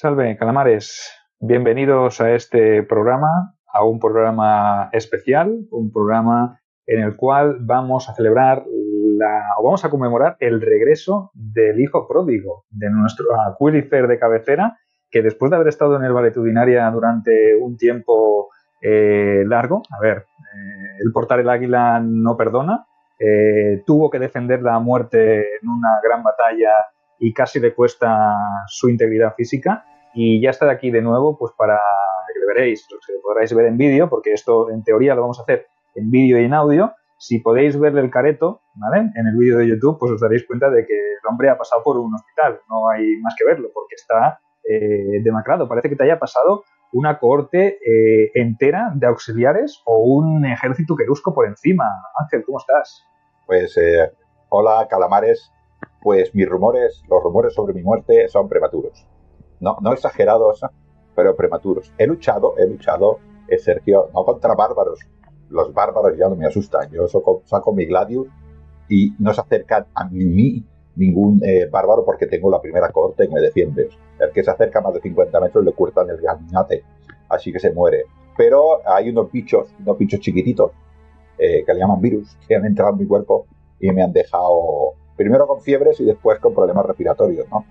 Salve, calamares. Bienvenidos a este programa, a un programa especial, un programa en el cual vamos a celebrar vamos a conmemorar el regreso del hijo pródigo de nuestro Acuílifer de cabecera, que después de haber estado en el Valetudinaria durante un tiempo largo, el portar el águila no perdona, tuvo que defender la muerte en una gran batalla y casi le cuesta su integridad física, y ya está aquí de nuevo pues para que lo veréis, que lo podráis ver en vídeo, porque esto en teoría lo vamos a hacer en vídeo y en audio. Si podéis verle el careto, ¿vale?, en el vídeo de YouTube, pues os daréis cuenta de que el hombre ha pasado por un hospital, no hay más que verlo, porque está demacrado. Parece que te haya pasado una cohorte entera de auxiliares o un ejército querusco por encima. Ángel, ¿cómo estás? Pues, hola, calamares. Pues los rumores sobre mi muerte son prematuros. No exagerados, pero prematuros. He luchado, Sergio, no contra bárbaros. Los bárbaros ya no me asustan. Yo saco mi gladius y no se acerca a mí ningún bárbaro, porque tengo la primera cohorte que me defiende. El que se acerca a más de 50 metros le cortan el gañate, así que se muere. Pero hay unos bichos chiquititos que le llaman virus, que han entrado en mi cuerpo y me han dejado primero con fiebres y después con problemas respiratorios, ¿no?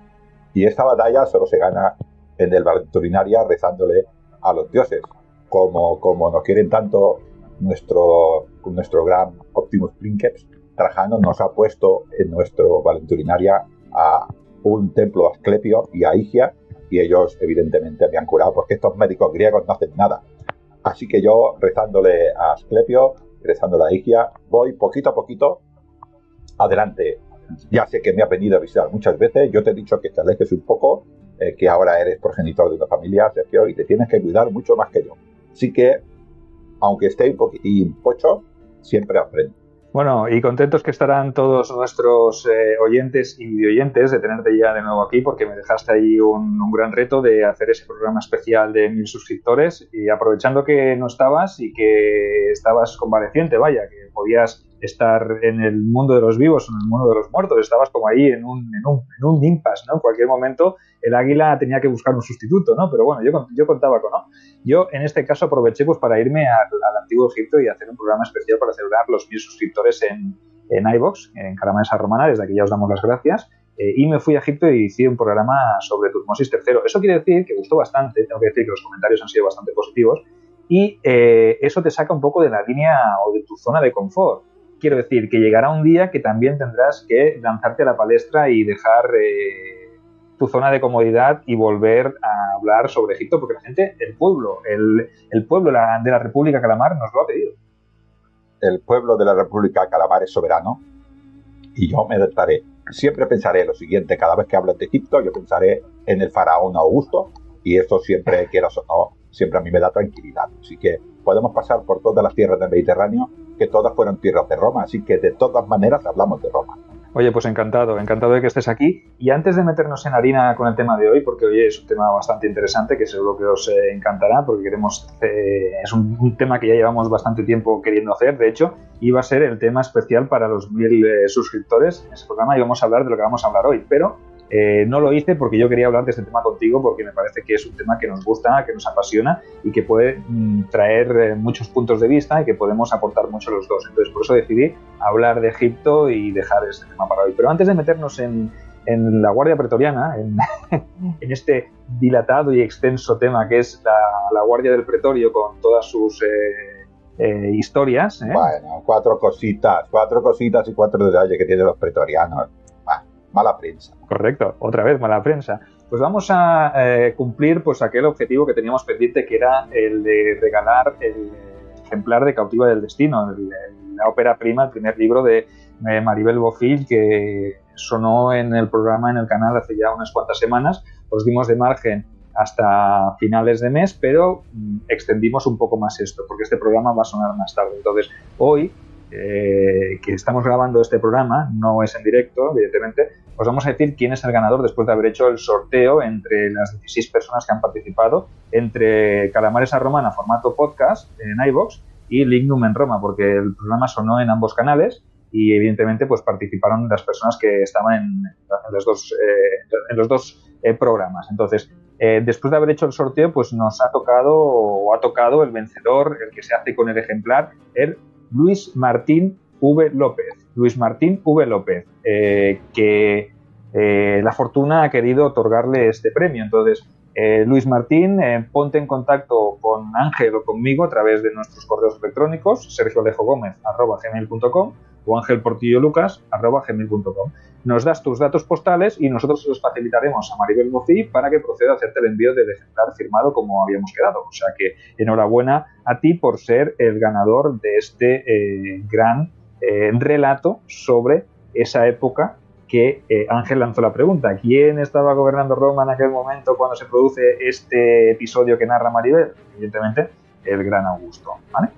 Y esta batalla solo se gana en el Valetudinaria rezándole a los dioses. Como nos quieren tanto, nuestro gran Optimus Princeps, Trajano nos ha puesto en nuestro Valetudinaria a un templo a Asclepio y a Higia, y ellos evidentemente me han curado, porque estos médicos griegos no hacen nada. Así que yo, rezándole a Asclepio, rezándole a Higia, voy poquito a poquito adelante. Ya sé que me has venido a visitar muchas veces. Yo te he dicho que te alejes un poco, que ahora eres progenitor de una familia, Sergio, y te tienes que cuidar mucho más que yo. Así que, aunque esté un poquitín pocho, siempre aprendo. Bueno, y contentos que estarán todos nuestros oyentes y videoyentes de tenerte ya de nuevo aquí, porque me dejaste ahí un gran reto de hacer ese programa especial de 1000 suscriptores, y aprovechando que no estabas y que estabas convaleciente, vaya, que podías estar en el mundo de los vivos o en el mundo de los muertos, estabas como ahí en un impasse, ¿no? En cualquier momento el águila tenía que buscar un sustituto, ¿no? Pero bueno, yo contaba con, ¿no? Yo en este caso aproveché pues para irme al antiguo Egipto y hacer un programa especial para celebrar los 1000 suscriptores en iVoox, en Calamares a Romana, desde aquí ya os damos las gracias, y me fui a Egipto y hice un programa sobre Tutmosis III. Eso quiere decir que gustó bastante, tengo que decir que los comentarios han sido bastante positivos, y eso te saca un poco de la línea o de tu zona de confort. Quiero decir que llegará un día que también tendrás que lanzarte a la palestra y dejar tu zona de comodidad y volver a hablar sobre Egipto, porque la gente, el pueblo de la República Calamar nos lo ha pedido. El pueblo de la República Calamar es soberano y yo me adaptaré. Siempre pensaré lo siguiente: cada vez que hablas de Egipto, yo pensaré en el faraón Augusto, y esto siempre, quieras o no, siempre a mí me da tranquilidad. Así que podemos pasar por todas las tierras del Mediterráneo, que todas fueron tierras de Roma, así que de todas maneras hablamos de Roma. Oye, pues encantado de que estés aquí. Y antes de meternos en harina con el tema de hoy, porque hoy es un tema bastante interesante que seguro que os encantará, porque es un tema que ya llevamos bastante tiempo queriendo hacer. De hecho, iba a ser el tema especial para los 1000 suscriptores en ese programa, y vamos a hablar de lo que vamos a hablar hoy. Pero no lo hice porque yo quería hablar de este tema contigo, porque me parece que es un tema que nos gusta, que nos apasiona y que puede traer muchos puntos de vista y que podemos aportar mucho los dos. Entonces, por eso decidí hablar de Egipto y dejar este tema para hoy. Pero antes de meternos en la Guardia Pretoriana, en este dilatado y extenso tema que es la Guardia del Pretorio con todas sus historias. Bueno, cuatro cositas y 4 detalles que tienen los pretorianos. Mala prensa. Correcto, otra vez mala prensa. Pues vamos a cumplir pues aquel objetivo que teníamos pendiente, que era el de regalar el ejemplar de Cautiva del Destino, la ópera prima, el primer libro de Maribel Bofill, que sonó en el programa, en el canal, hace ya unas cuantas semanas. Os dimos de margen hasta finales de mes, pero extendimos un poco más esto, porque este programa va a sonar más tarde. Entonces, hoy, que estamos grabando este programa, no es en directo, evidentemente, os vamos a decir quién es el ganador después de haber hecho el sorteo entre las 16 personas que han participado, entre Calamares a Romana, formato podcast, en iVoox, y Lignum en Roma, porque el programa sonó en ambos canales y evidentemente pues participaron las personas que estaban en los dos programas. Entonces, después de haber hecho el sorteo, pues nos ha tocado el vencedor, el que se hace con el ejemplar, el Luis Martín V. López. Luis Martín V. López, que la fortuna ha querido otorgarle este premio. Entonces, Luis Martín, ponte en contacto con Ángel o conmigo a través de nuestros correos electrónicos, sergioalejogomez@gmail.com o angelportillolucas@gmail.com. Nos das tus datos postales y nosotros los facilitaremos a Maribel Bocí para que proceda a hacerte el envío del ejemplar firmado como habíamos quedado. O sea que enhorabuena a ti por ser el ganador de este gran relato sobre esa época que Ángel lanzó la pregunta. ¿Quién estaba gobernando Roma en aquel momento cuando se produce este episodio que narra Maribel? Evidentemente, el gran Augusto, ¿vale?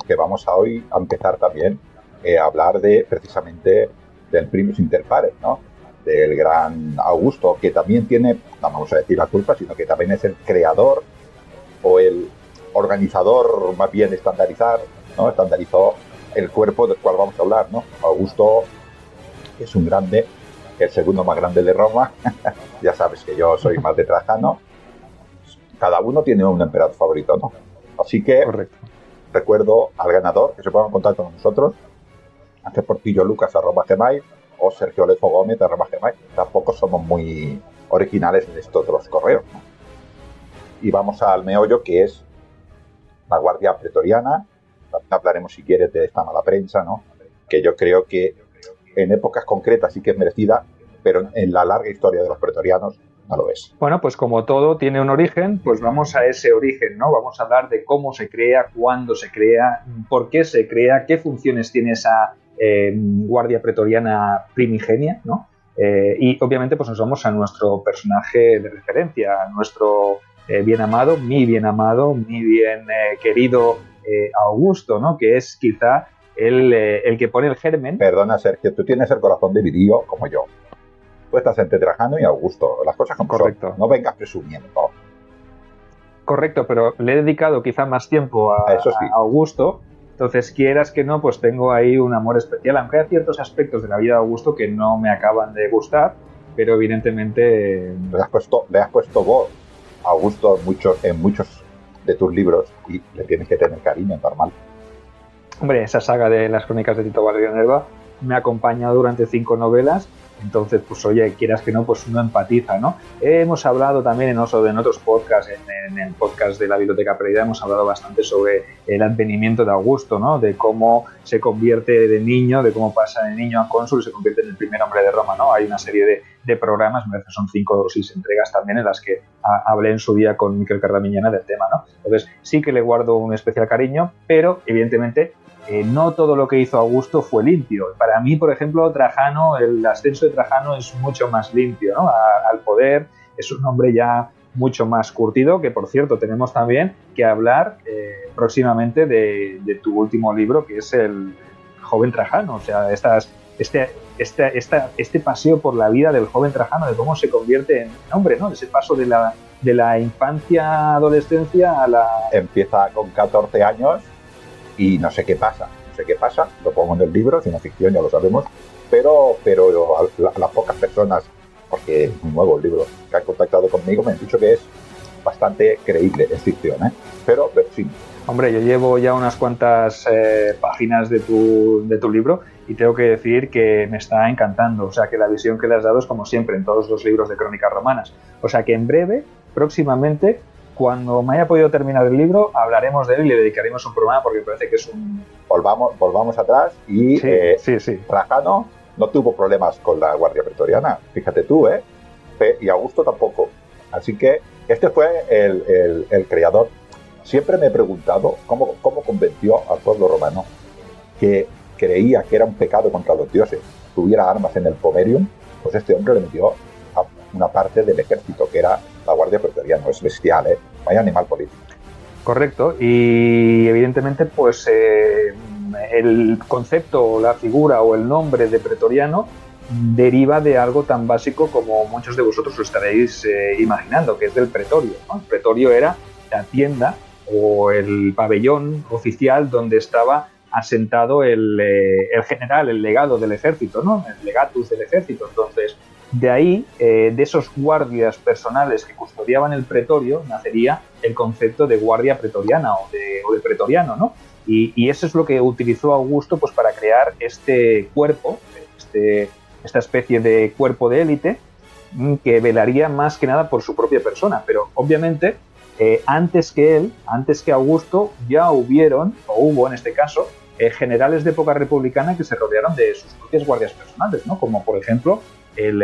Que vamos a hoy a empezar también a hablar precisamente del primus inter pares, ¿no? Del gran Augusto, que también tiene, no vamos a decir la culpa, sino que también es el creador o el organizador, más bien ¿no? Estandarizó el cuerpo del cual vamos a hablar, ¿no? Augusto es un grande, el segundo más grande de Roma. Ya sabes que yo soy más de Trajano. Cada uno tiene un emperador favorito, ¿no? Así que correcto. Recuerdo al ganador que se ponga en contacto con nosotros, angelportillolucas@gmail o sergioalejogomez@gmail. Tampoco somos muy originales en esto de los correos, ¿no? Y vamos al meollo, que es la Guardia Pretoriana. También hablaremos, si quieres, de esta mala prensa, ¿no? Que yo creo que en épocas concretas sí que es merecida, pero en la larga historia de los pretorianos no lo es. Bueno, pues como todo tiene un origen, pues vamos a ese origen, ¿no? Vamos a hablar de cómo se crea, cuándo se crea, por qué se crea, qué funciones tiene esa Guardia Pretoriana primigenia, ¿no? Y obviamente pues nos vamos a nuestro personaje de referencia, a nuestro bien amado, mi bien querido Augusto, ¿no? Que es quizá el que pone el germen. Perdona, Sergio, tú tienes el corazón dividido como yo. Tú estás entre Trajano y Augusto. Las cosas como correcto. Son. No vengas presumiendo. Correcto, pero le he dedicado quizá más tiempo a Augusto. Entonces, quieras que no, pues tengo ahí un amor especial. Aunque hay ciertos aspectos de la vida de Augusto que no me acaban de gustar, pero evidentemente... Le has puesto voz a Augusto en muchos de tus libros y le tienes que tener cariño, normal. Hombre, esa saga de las crónicas de Tito Valerio Nerva me ha acompañado durante 5 novelas, entonces, pues oye, quieras que no, pues uno empatiza, ¿no? Hemos hablado también en otros podcasts, en el podcast de la Biblioteca Perdida, hemos hablado bastante sobre el advenimiento de Augusto, ¿no? De cómo se convierte de niño, de cómo pasa de niño a cónsul y se convierte en el primer hombre de Roma, ¿no? Hay una serie de programas, me parece que son 5 o 6 entregas también, en las que hablé en su día con Miquel Cardamiñana del tema, ¿no? Entonces, sí que le guardo un especial cariño, pero evidentemente no todo lo que hizo Augusto fue limpio. Para mí, por ejemplo, Trajano, el ascenso de Trajano es mucho más limpio, ¿no? Al poder, es un hombre ya mucho más curtido, que por cierto tenemos también que hablar próximamente de tu último libro, que es el joven Trajano. O sea, este paseo por la vida del joven Trajano, de cómo se convierte en hombre, ¿no? Ese paso de la infancia, adolescencia a la... Empieza con 14 años y no sé qué pasa, lo pongo en el libro, es una ficción, ya lo sabemos, pero a las pocas personas, porque es muy nuevo el libro, que han contactado conmigo me han dicho que es bastante creíble, es ficción, pero sí. Hombre, yo llevo ya unas cuantas páginas de tu libro y tengo que decir que me está encantando, o sea que la visión que le has dado es como siempre en todos los libros de crónicas romanas, o sea que en breve, próximamente, cuando me haya podido terminar el libro, hablaremos de él y le dedicaremos un programa porque parece que es un... Volvamos atrás y sí. Trajano no tuvo problemas con la Guardia Pretoriana, fíjate tú, y Augusto tampoco. Así que este fue el creador. Siempre me he preguntado cómo convenció al pueblo romano que creía que era un pecado contra los dioses tuviera armas en el Pomerium. Pues este hombre le metió a una parte del ejército que era la Guardia Pretoriana. Es bestial, vaya animal político. Correcto, y evidentemente pues el concepto, la figura o el nombre de pretoriano deriva de algo tan básico como muchos de vosotros lo estaréis imaginando, que es del pretorio, ¿no? El pretorio era la tienda o el pabellón oficial donde estaba asentado el general, el legado del ejército, ¿no? El legatus del ejército. Entonces, De ahí, de esos guardias personales que custodiaban el pretorio, nacería el concepto de guardia pretoriana o de pretoriano, ¿no? Y eso es lo que utilizó Augusto pues, para crear este cuerpo, esta especie de cuerpo de élite que velaría más que nada por su propia persona. Pero obviamente, antes que él, antes que Augusto, ya hubo en este caso, generales de época republicana que se rodearon de sus propias guardias personales, ¿no? Como por ejemplo el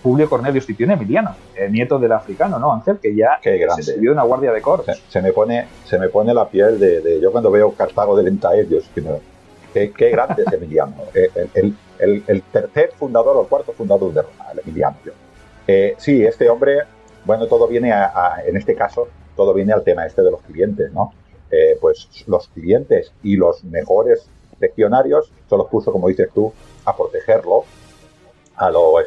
Publio Cornelio Escipión Emiliano, nieto del africano, ¿no, Ángel? Que ya se sirvió de una guardia de corps. Se me pone la piel de yo cuando veo Cartago del Entael, Dios, qué grande es Emiliano. El tercer fundador o el cuarto fundador de Roma, el Emiliano. Sí, este hombre, bueno, todo viene en este caso, todo viene al tema este de los clientes, ¿no? Pues los clientes y los mejores legionarios se los puso, como dices tú, a protegerlo.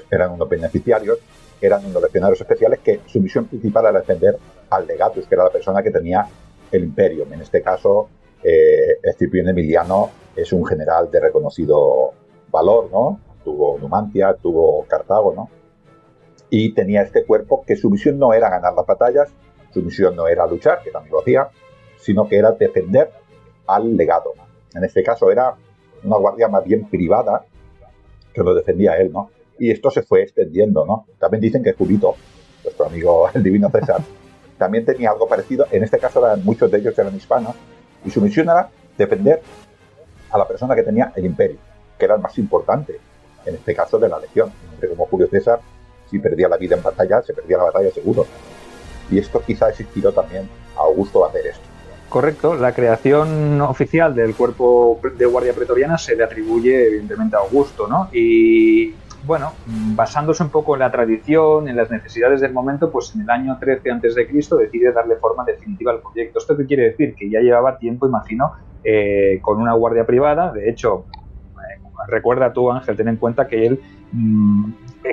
Eran unos beneficiarios, eran unos legionarios especiales que su misión principal era defender al legatus, que era la persona que tenía el imperio. En este caso, Escipión Emiliano es un general de reconocido valor, ¿no? Tuvo Numancia, tuvo Cartago, ¿no? Y tenía este cuerpo que su misión no era ganar las batallas, su misión no era luchar, que también lo hacía, sino que era defender al legado. En este caso era una guardia más bien privada que lo defendía él, ¿no? Y esto se fue extendiendo, ¿no? También dicen que Julito, nuestro amigo el divino César, también tenía algo parecido. En este caso muchos de ellos eran hispanos y su misión era defender a la persona que tenía el imperio, que era el más importante, en este caso de la legión. Un hombre como Julio César, si perdía la vida en batalla, se perdía la batalla seguro. Y esto quizás inspiró también a Augusto a hacer esto. Correcto, la creación oficial del cuerpo de guardia pretoriana se le atribuye evidentemente a Augusto, ¿no? Y bueno, basándose un poco en la tradición, en las necesidades del momento, pues en el año 13 a.C. decide darle forma definitiva al proyecto. ¿Esto qué quiere decir? Que ya llevaba tiempo, imagino, con una guardia privada. De hecho, recuerda tú, Ángel, ten en cuenta que él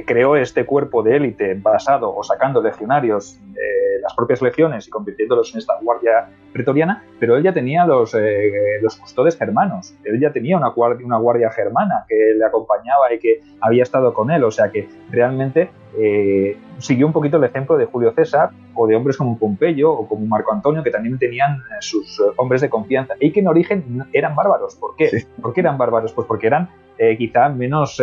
creó este cuerpo de élite basado o sacando legionarios de las propias legiones y convirtiéndolos en esta guardia pretoriana, pero él ya tenía los custodes germanos, él ya tenía una guardia germana que le acompañaba y que había estado con él, o sea que realmente siguió un poquito el ejemplo de Julio César o de hombres como Pompeyo o como Marco Antonio, que también tenían sus hombres de confianza y que en origen eran bárbaros. ¿Por qué? Sí. ¿Por qué eran bárbaros? Pues porque eran quizá menos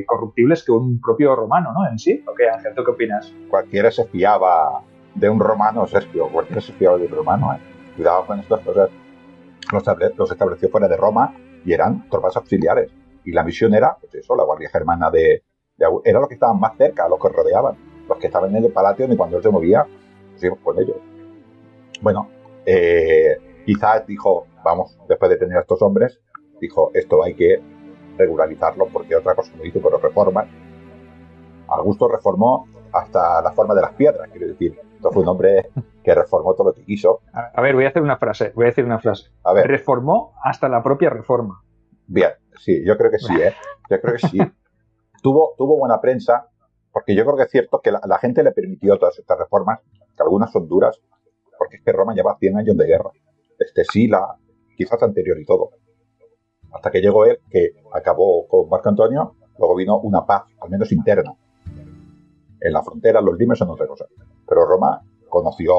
corruptibles que un propio romano, ¿no? En sí. ¿O qué, Ángel? ¿Tú qué opinas? Cualquiera se fiaba de un romano, cualquiera se fiaba de un romano, ¿eh? Cuidado con estas cosas. Los estableció fuera de Roma y eran tropas auxiliares. Y la misión era, pues eso, la guardia germana era los que estaban más cerca, los que rodeaban, los que estaban en el Palatio, y cuando él se movía, pues íbamos con ellos. Bueno, quizás dijo, vamos, después de tener a estos hombres, dijo, esto hay que regularizarlo porque otra cosa no hizo, pero reformas. Augusto reformó hasta la forma de las piedras, quiero decir. Esto fue un hombre que reformó todo lo que quiso. A ver, voy a decir una frase. A ver. Reformó hasta la propia reforma. Bien, sí, yo creo que sí, ¿eh? Yo creo que sí. Tuvo buena prensa, porque yo creo que es cierto que la gente le permitió todas estas reformas, que algunas son duras, porque es que Roma lleva 100 años de guerra. Quizás anterior y todo. Hasta que llegó él, que acabó con Marco Antonio, luego vino una paz, al menos interna. En la frontera los limes son otra cosa. Pero Roma conoció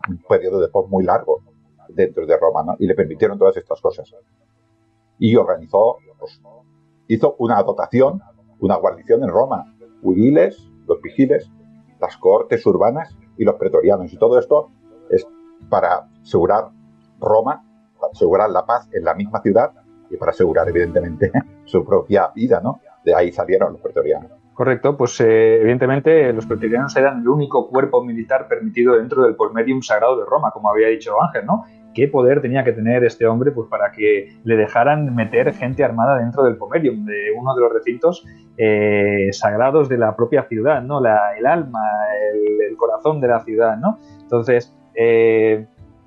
un periodo de paz muy largo dentro de Roma, ¿no? Y le permitieron todas estas cosas. Y organizó, pues, hizo una dotación, una guarnición en Roma. Huidiles, los vigiles, las cohortes urbanas y los pretorianos. Y todo esto es para asegurar Roma, para asegurar la paz en la misma ciudad y para asegurar, evidentemente, su propia vida, ¿no? De ahí salieron los pretorianos. Correcto, pues evidentemente los pretorianos eran el único cuerpo militar permitido dentro del Pomerium Sagrado de Roma, como había dicho Ángel, ¿no? ¿Qué poder tenía que tener este hombre pues, para que le dejaran meter gente armada dentro del Pomerium, de uno de los recintos sagrados de la propia ciudad, ¿no? El alma, el corazón de la ciudad, ¿no? Entonces,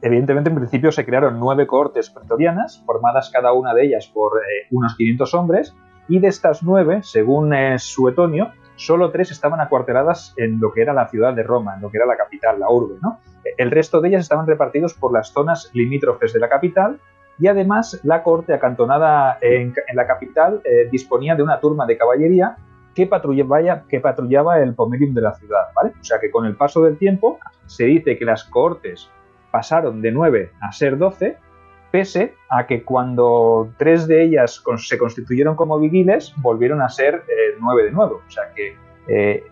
evidentemente en principio se crearon 9 cohortes pretorianas, formadas cada una de ellas por unos 500 hombres, y de estas 9, según Suetonio, solo 3 estaban acuarteladas en lo que era la ciudad de Roma, en lo que era la capital, la urbe, ¿no? El resto de ellas estaban repartidos por las zonas limítrofes de la capital y además la corte acantonada en la capital disponía de una turma de caballería que patrullaba el pomerium de la ciudad, ¿vale? O sea que con el paso del tiempo se dice que las cohortes pasaron de 9 a ser 12, pese a que cuando 3 de ellas se constituyeron como vigiles, volvieron a ser 9 de nuevo. O sea que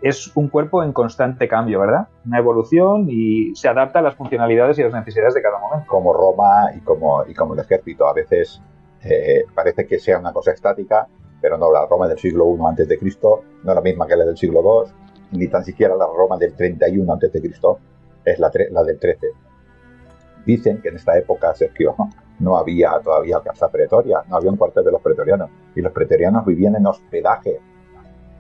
es un cuerpo en constante cambio, ¿verdad? Una evolución y se adapta a las funcionalidades y las necesidades de cada momento. Como Roma y como el ejército. A veces parece que sea una cosa estática, pero no, la Roma del siglo I a.C. no es la misma que la del siglo II, ni tan siquiera la Roma del 31 a.C. es la del 13. Dicen que en esta época, Sergio, no había todavía casa pretoria, no había un cuartel de los pretorianos, y los pretorianos vivían en hospedaje.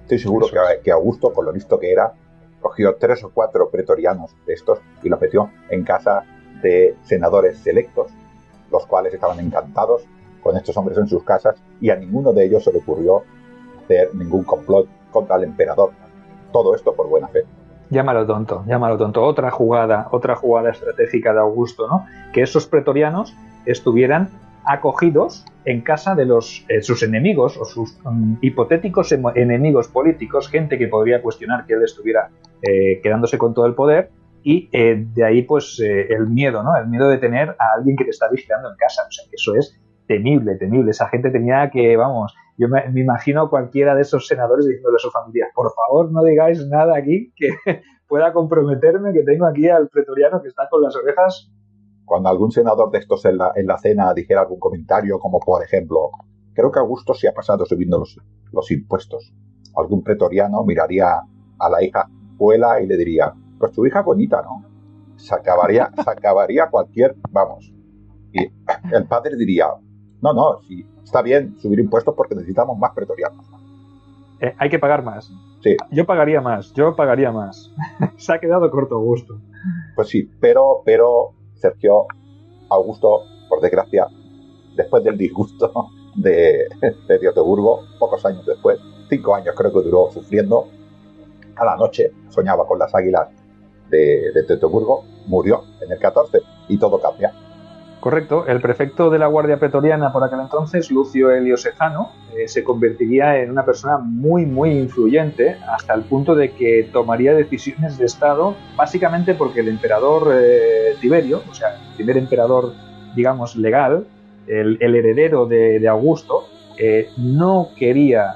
Estoy seguro que Augusto, con lo listo que era, cogió 3 o 4 pretorianos de estos y los metió en casa de senadores selectos, los cuales estaban encantados con estos hombres en sus casas, y a ninguno de ellos se le ocurrió hacer ningún complot contra el emperador. Todo esto por buena fe. Llámalo tonto. Otra jugada estratégica de Augusto, ¿no? Que esos pretorianos estuvieran acogidos en casa de sus enemigos o sus hipotéticos enemigos políticos, gente que podría cuestionar que él estuviera quedándose con todo el poder, y de ahí pues el miedo, ¿no? El miedo de tener a alguien que te está vigilando en casa. O sea, que eso es temible. Esa gente tenía que, vamos, yo me imagino a cualquiera de esos senadores diciéndole a su familia, por favor, no digáis nada aquí que pueda comprometerme, que tengo aquí al pretoriano que está con las orejas. Cuando algún senador de estos en la cena dijera algún comentario, como por ejemplo, creo que Augusto se ha pasado subiendo los impuestos, algún pretoriano miraría a la hija Puela y le diría, pues tu hija bonita, ¿no? Se acabaría cualquier, vamos. Y el padre diría, no, sí, está bien subir impuestos porque necesitamos más pretorianos. Hay que pagar más. Sí. Yo pagaría más. Se ha quedado corto Augusto. Pues sí, pero Sergio, Augusto, por desgracia, después del disgusto de Teutoburgo, pocos años después, 5 años creo que duró sufriendo, a la noche soñaba con las águilas de Teutoburgo, murió en el 14 y todo cambia. Correcto, el prefecto de la Guardia Pretoriana por aquel entonces, Lucio Elio Sejano, se convertiría en una persona muy, muy influyente hasta el punto de que tomaría decisiones de Estado, básicamente porque el emperador Tiberio, o sea, el primer emperador, digamos, legal, el heredero de Augusto, no quería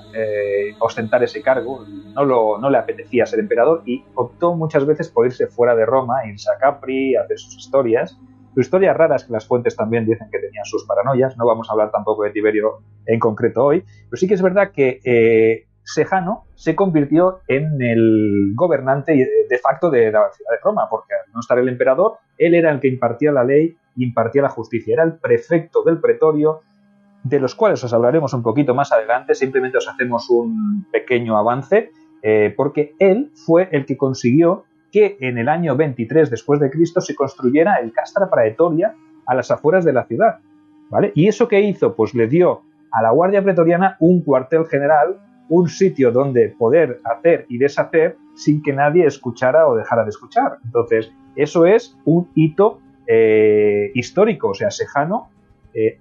ostentar ese cargo, no le apetecía ser emperador y optó muchas veces por irse fuera de Roma, irse a Capri, hacer sus historias. Sus historias raras, que las fuentes también dicen que tenían sus paranoias. No vamos a hablar tampoco de Tiberio en concreto hoy, pero sí que es verdad que Sejano se convirtió en el gobernante de facto de la ciudad de Roma, porque al no estar el emperador, él era el que impartía la ley, impartía la justicia, era el prefecto del pretorio, de los cuales os hablaremos un poquito más adelante. Simplemente os hacemos un pequeño avance, porque él fue el que consiguió que en el año 23 después de Cristo se construyera el Castra Praetoria a las afueras de la ciudad, ¿vale? ¿Y eso qué hizo? Pues le dio a la Guardia Pretoriana un cuartel general, un sitio donde poder hacer y deshacer sin que nadie escuchara o dejara de escuchar. Entonces, eso es un hito histórico. O sea, Sejano,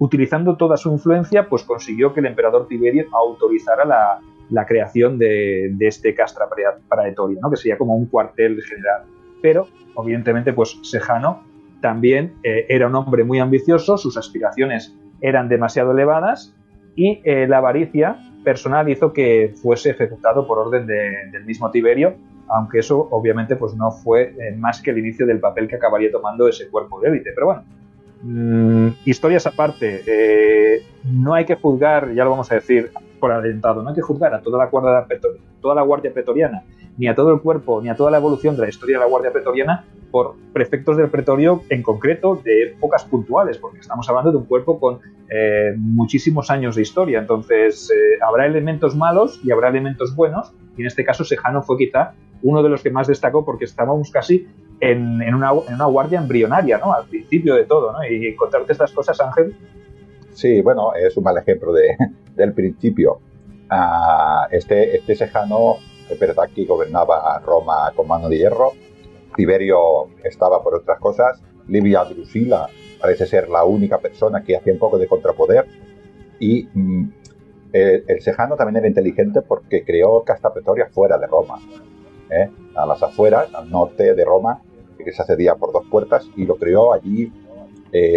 utilizando toda su influencia, pues consiguió que el emperador Tiberio autorizara la creación de este Castra Praetoria, ¿no? Que sería como un cuartel general. Pero, evidentemente, pues Sejano también era un hombre muy ambicioso, sus aspiraciones eran demasiado elevadas y la avaricia personal hizo que fuese ejecutado por orden del mismo Tiberio, aunque eso obviamente pues no fue más que el inicio del papel que acabaría tomando ese cuerpo de élite. Pero bueno, historias aparte, no hay que juzgar, ya lo vamos a decir por adelantado, no hay que juzgar a toda la Guardia Pretoriana, ni a todo el cuerpo, ni a toda la evolución de la historia de la Guardia Pretoriana por prefectos del pretorio en concreto de épocas puntuales, porque estamos hablando de un cuerpo con muchísimos años de historia. Entonces habrá elementos malos y habrá elementos buenos, y en este caso Sejano fue quizá uno de los que más destacó, porque estábamos casi en una guardia embrionaria, ¿no? Al principio de todo, ¿no? Y contarte estas cosas, Ángel. Sí, bueno, es un mal ejemplo del principio. Este Sejano, es verdad que gobernaba Roma con mano de hierro. Tiberio estaba por otras cosas. Livia Drusila parece ser la única persona que hacía un poco de contrapoder. Y El Sejano también era inteligente porque creó Casta Pretoria fuera de Roma, a las afueras, al norte de Roma, que se accedía por 2 puertas, y lo creó allí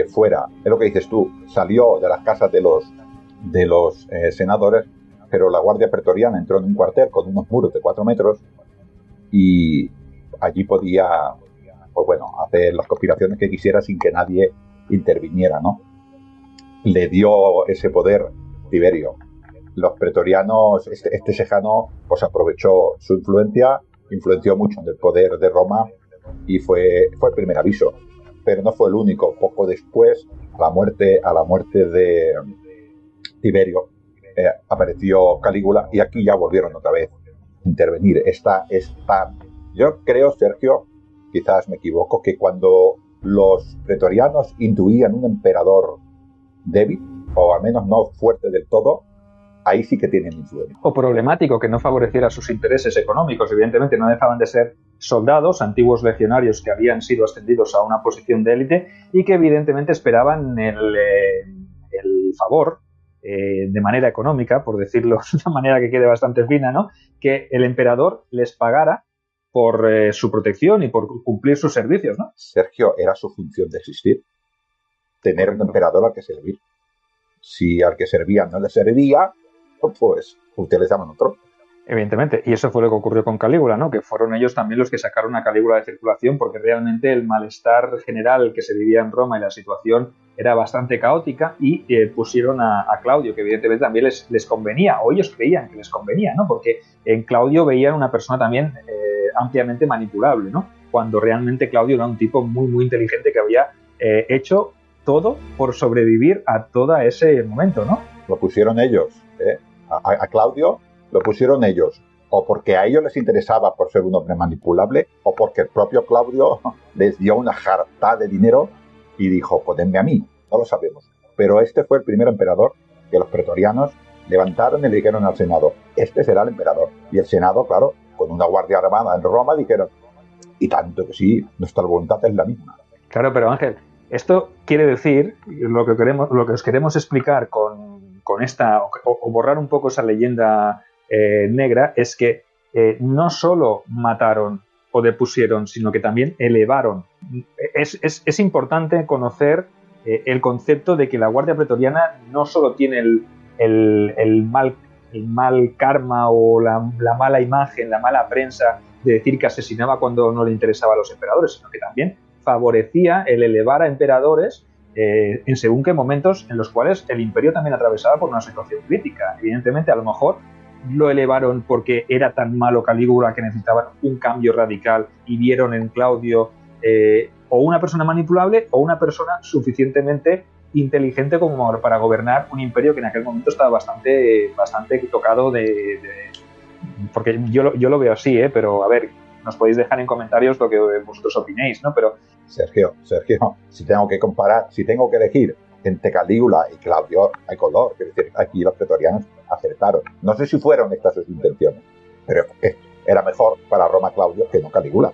fuera. Es lo que dices tú, salió de las casas de los senadores, pero la Guardia Pretoriana entró en un cuartel con unos muros de 4 metros y allí podía, pues bueno, hacer las conspiraciones que quisiera sin que nadie interviniera, ¿no? Le dio ese poder Tiberio. Los pretorianos, este Sejano, pues aprovechó su influencia, influenció mucho en el poder de Roma y fue el primer aviso. Pero no fue el único. Poco después, a la muerte de Tiberio, apareció Calígula y aquí ya volvieron otra vez a intervenir. Yo creo, Sergio, quizás me equivoco, que cuando los pretorianos intuían un emperador débil, o al menos no fuerte del todo, ahí sí que tienen influencia. O problemático, que no favoreciera sus intereses económicos. Evidentemente no dejaban de ser soldados, antiguos legionarios que habían sido ascendidos a una posición de élite y que evidentemente esperaban el favor de manera económica, por decirlo de una manera que quede bastante fina, ¿no? Que el emperador les pagara por su protección y por cumplir sus servicios, ¿no? Sergio, era su función de existir. Tener un emperador al que servir. Si al que servía no le servía, pues utilizaban otro. Evidentemente, y eso fue lo que ocurrió con Calígula, ¿no? Que fueron ellos también los que sacaron a Calígula de circulación, porque realmente el malestar general que se vivía en Roma y la situación era bastante caótica, y pusieron a Claudio, que evidentemente también les convenía, o ellos creían que les convenía, ¿no? Porque en Claudio veían una persona también ampliamente manipulable, ¿no? Cuando realmente Claudio era un tipo muy, muy inteligente que había hecho todo por sobrevivir a todo ese momento, ¿no? Lo pusieron ellos, a Claudio lo pusieron ellos, o porque a ellos les interesaba por ser un hombre manipulable, o porque el propio Claudio les dio una jarta de dinero y dijo, ponedme a mí, no lo sabemos. Pero este fue el primer emperador que los pretorianos levantaron y le dijeron al Senado, este será el emperador. Y el Senado, claro, con una guardia armada en Roma, dijeron, y tanto que sí, nuestra voluntad es la misma. Claro, pero Ángel, esto quiere decir, lo que os queremos explicar con esta, o borrar un poco esa leyenda negra, es que no solo mataron o depusieron, sino que también elevaron. Es importante conocer el concepto de que la Guardia Pretoriana no solo tiene el mal karma o la mala imagen, la mala prensa de decir que asesinaba cuando no le interesaba a los emperadores, sino que también favorecía el elevar a emperadores en según qué momentos en los cuales el imperio también atravesaba por una situación crítica. Evidentemente, a lo mejor lo elevaron porque era tan malo Calígula que necesitaban un cambio radical y vieron en Claudio o una persona manipulable o una persona suficientemente inteligente como para gobernar un imperio que en aquel momento estaba bastante tocado porque yo lo veo así, pero a ver, nos podéis dejar en comentarios lo que vosotros opinéis, ¿no? Pero Sergio, si tengo que comparar, si tengo que elegir entre Calígula y Claudio, hay color. Es decir, aquí los pretorianos acertaron. No sé si fueron estas sus intenciones, pero era mejor para Roma Claudio que no Calígula.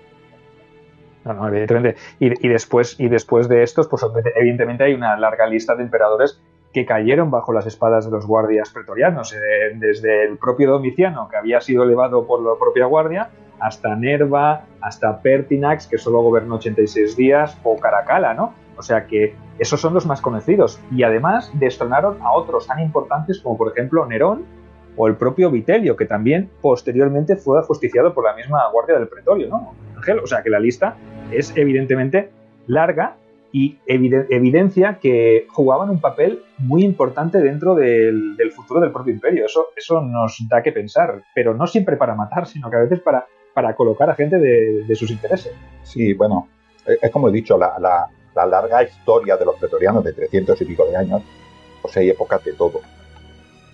No, evidentemente. Y después de estos, pues evidentemente hay una larga lista de emperadores que cayeron bajo las espadas de los guardias pretorianos, desde el propio Domiciano, que había sido elevado por la propia guardia, hasta Nerva, hasta Pertinax, que solo gobernó 86 días, o Caracalla, ¿no? O sea que esos son los más conocidos. Y además destronaron a otros tan importantes como, por ejemplo, Nerón o el propio Vitelio, que también posteriormente fue ajusticiado por la misma guardia del pretorio, ¿no, Ángel? O sea que la lista es evidentemente larga y evidencia que jugaban un papel muy importante dentro del futuro del propio imperio. Eso nos da que pensar, pero no siempre para matar, sino que a veces para colocar a gente de sus intereses. Sí, bueno, es como he dicho, la larga historia de los pretorianos de 300 y pico de años, pues hay épocas de todo.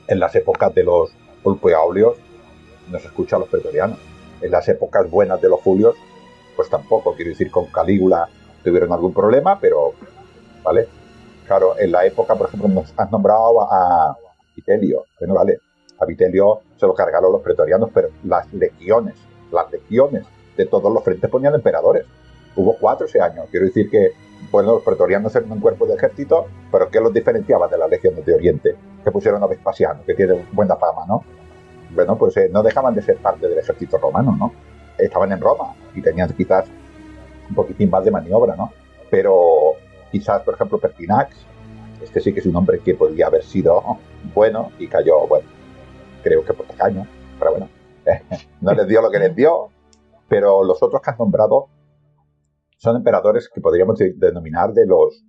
En las épocas de los Pulpo y Aulios no se escucha a los pretorianos. En las épocas buenas de los Julios, pues tampoco. Quiero decir, con Calígula tuvieron algún problema, pero vale. Claro, en la época, por ejemplo, nos has nombrado a Vitelio. Bueno, vale, a Vitelio se lo cargaron los pretorianos, pero las legiones de todos los frentes ponían emperadores. Hubo 4 ese año. Quiero decir que, bueno, los pretorianos eran un cuerpo de ejército, pero ¿qué los diferenciaba de las legiones de Oriente? Que pusieron a Vespasiano, que tiene buena fama, ¿no? Bueno, pues no dejaban de ser parte del ejército romano, ¿no? Estaban en Roma y tenían quizás un poquitín más de maniobra, ¿no? Pero quizás, por ejemplo, Pertinax, este sí que es un hombre que podría haber sido bueno y cayó, bueno, creo que por tacaño, pero bueno, no les dio lo que les dio, pero los otros que has nombrado son emperadores que podríamos denominar de los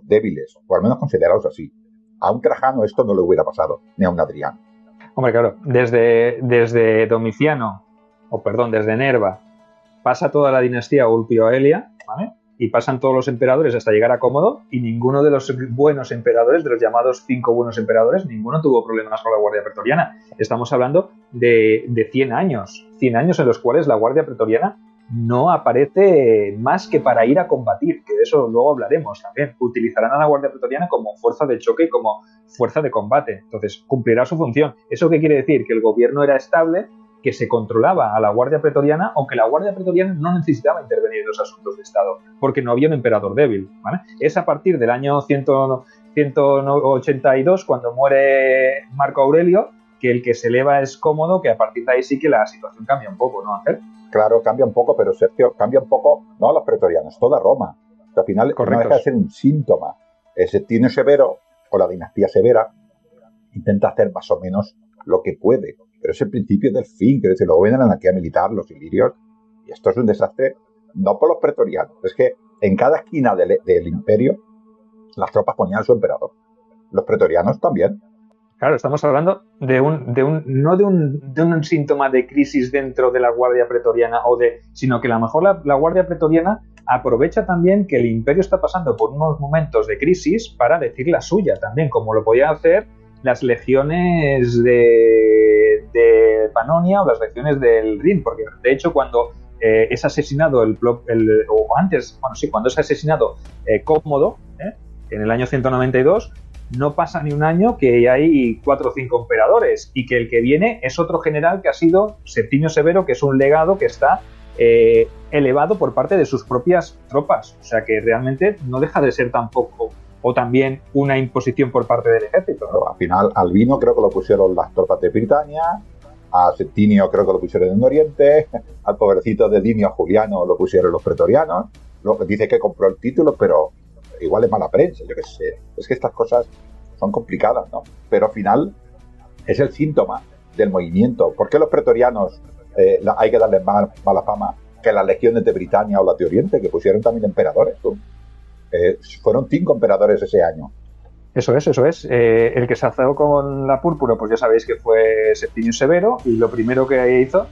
débiles, o al menos considerados así. A un Trajano esto no le hubiera pasado, ni a un Adriano. Hombre, claro, desde Domiciano, desde Nerva, pasa toda la dinastía Ulpio-Aelia, ¿vale? Y pasan todos los emperadores hasta llegar a Cómodo, y ninguno de los buenos emperadores, de los llamados 5 buenos emperadores, ninguno tuvo problemas con la Guardia Pretoriana. Estamos hablando de 100 años en los cuales la Guardia Pretoriana no aparece más que para ir a combatir, que de eso luego hablaremos también. Utilizarán a la Guardia Pretoriana como fuerza de choque y como fuerza de combate. Entonces, cumplirá su función. ¿Eso qué quiere decir? Que el gobierno era estable, que se controlaba a la Guardia Pretoriana, aunque la Guardia Pretoriana no necesitaba intervenir en los asuntos de Estado, porque no había un emperador débil, ¿vale? Es a partir del año 182, cuando muere Marco Aurelio, que el que se eleva es Cómodo, que a partir de ahí sí que la situación cambia un poco, ¿no, Ángel? Claro, cambia un poco, pero Sergio, cambia un poco, no los pretorianos, toda Roma. Que al final no deja de ser un síntoma. Septimio Severo, o la dinastía Severa, intenta hacer más o menos lo que puede, pero es el principio del fin. Quiero decir, luego viene la anarquía militar, los ilirios, y esto es un desastre, no por los pretorianos, es que en cada esquina del imperio las tropas ponían a su emperador. Los pretorianos también. Claro, estamos hablando no de un síntoma de crisis dentro de la Guardia Pretoriana, sino que a lo mejor la Guardia Pretoriana aprovecha también que el imperio está pasando por unos momentos de crisis para decir la suya también, como lo podían hacer las legiones de Panonia o las legiones del Rin, porque de hecho cuando es asesinado cuando es asesinado Cómodo, en el año 192, no pasa ni un año que hay 4 o 5 emperadores, y que el que viene es otro general que ha sido Septimio Severo, que es un legado que está elevado por parte de sus propias tropas. O sea que realmente no deja de ser tampoco o también una imposición por parte del ejército. Pero al final Albino creo que lo pusieron las tropas de Britania, a Septimio creo que lo pusieron en Oriente, al pobrecito de Dinio Juliano lo pusieron los pretorianos. Dice que compró el título, pero igual es mala prensa, yo qué sé. Es que estas cosas son complicadas, ¿no? Pero al final es el síntoma del movimiento. ¿Por qué los pretorianos hay que darles mala fama que las legiones de Britania o las de Oriente, que pusieron también emperadores? Fueron 5 emperadores ese año. Eso es. El que se alzó con la púrpura, pues ya sabéis que fue Septimio Severo, y lo primero que hizo...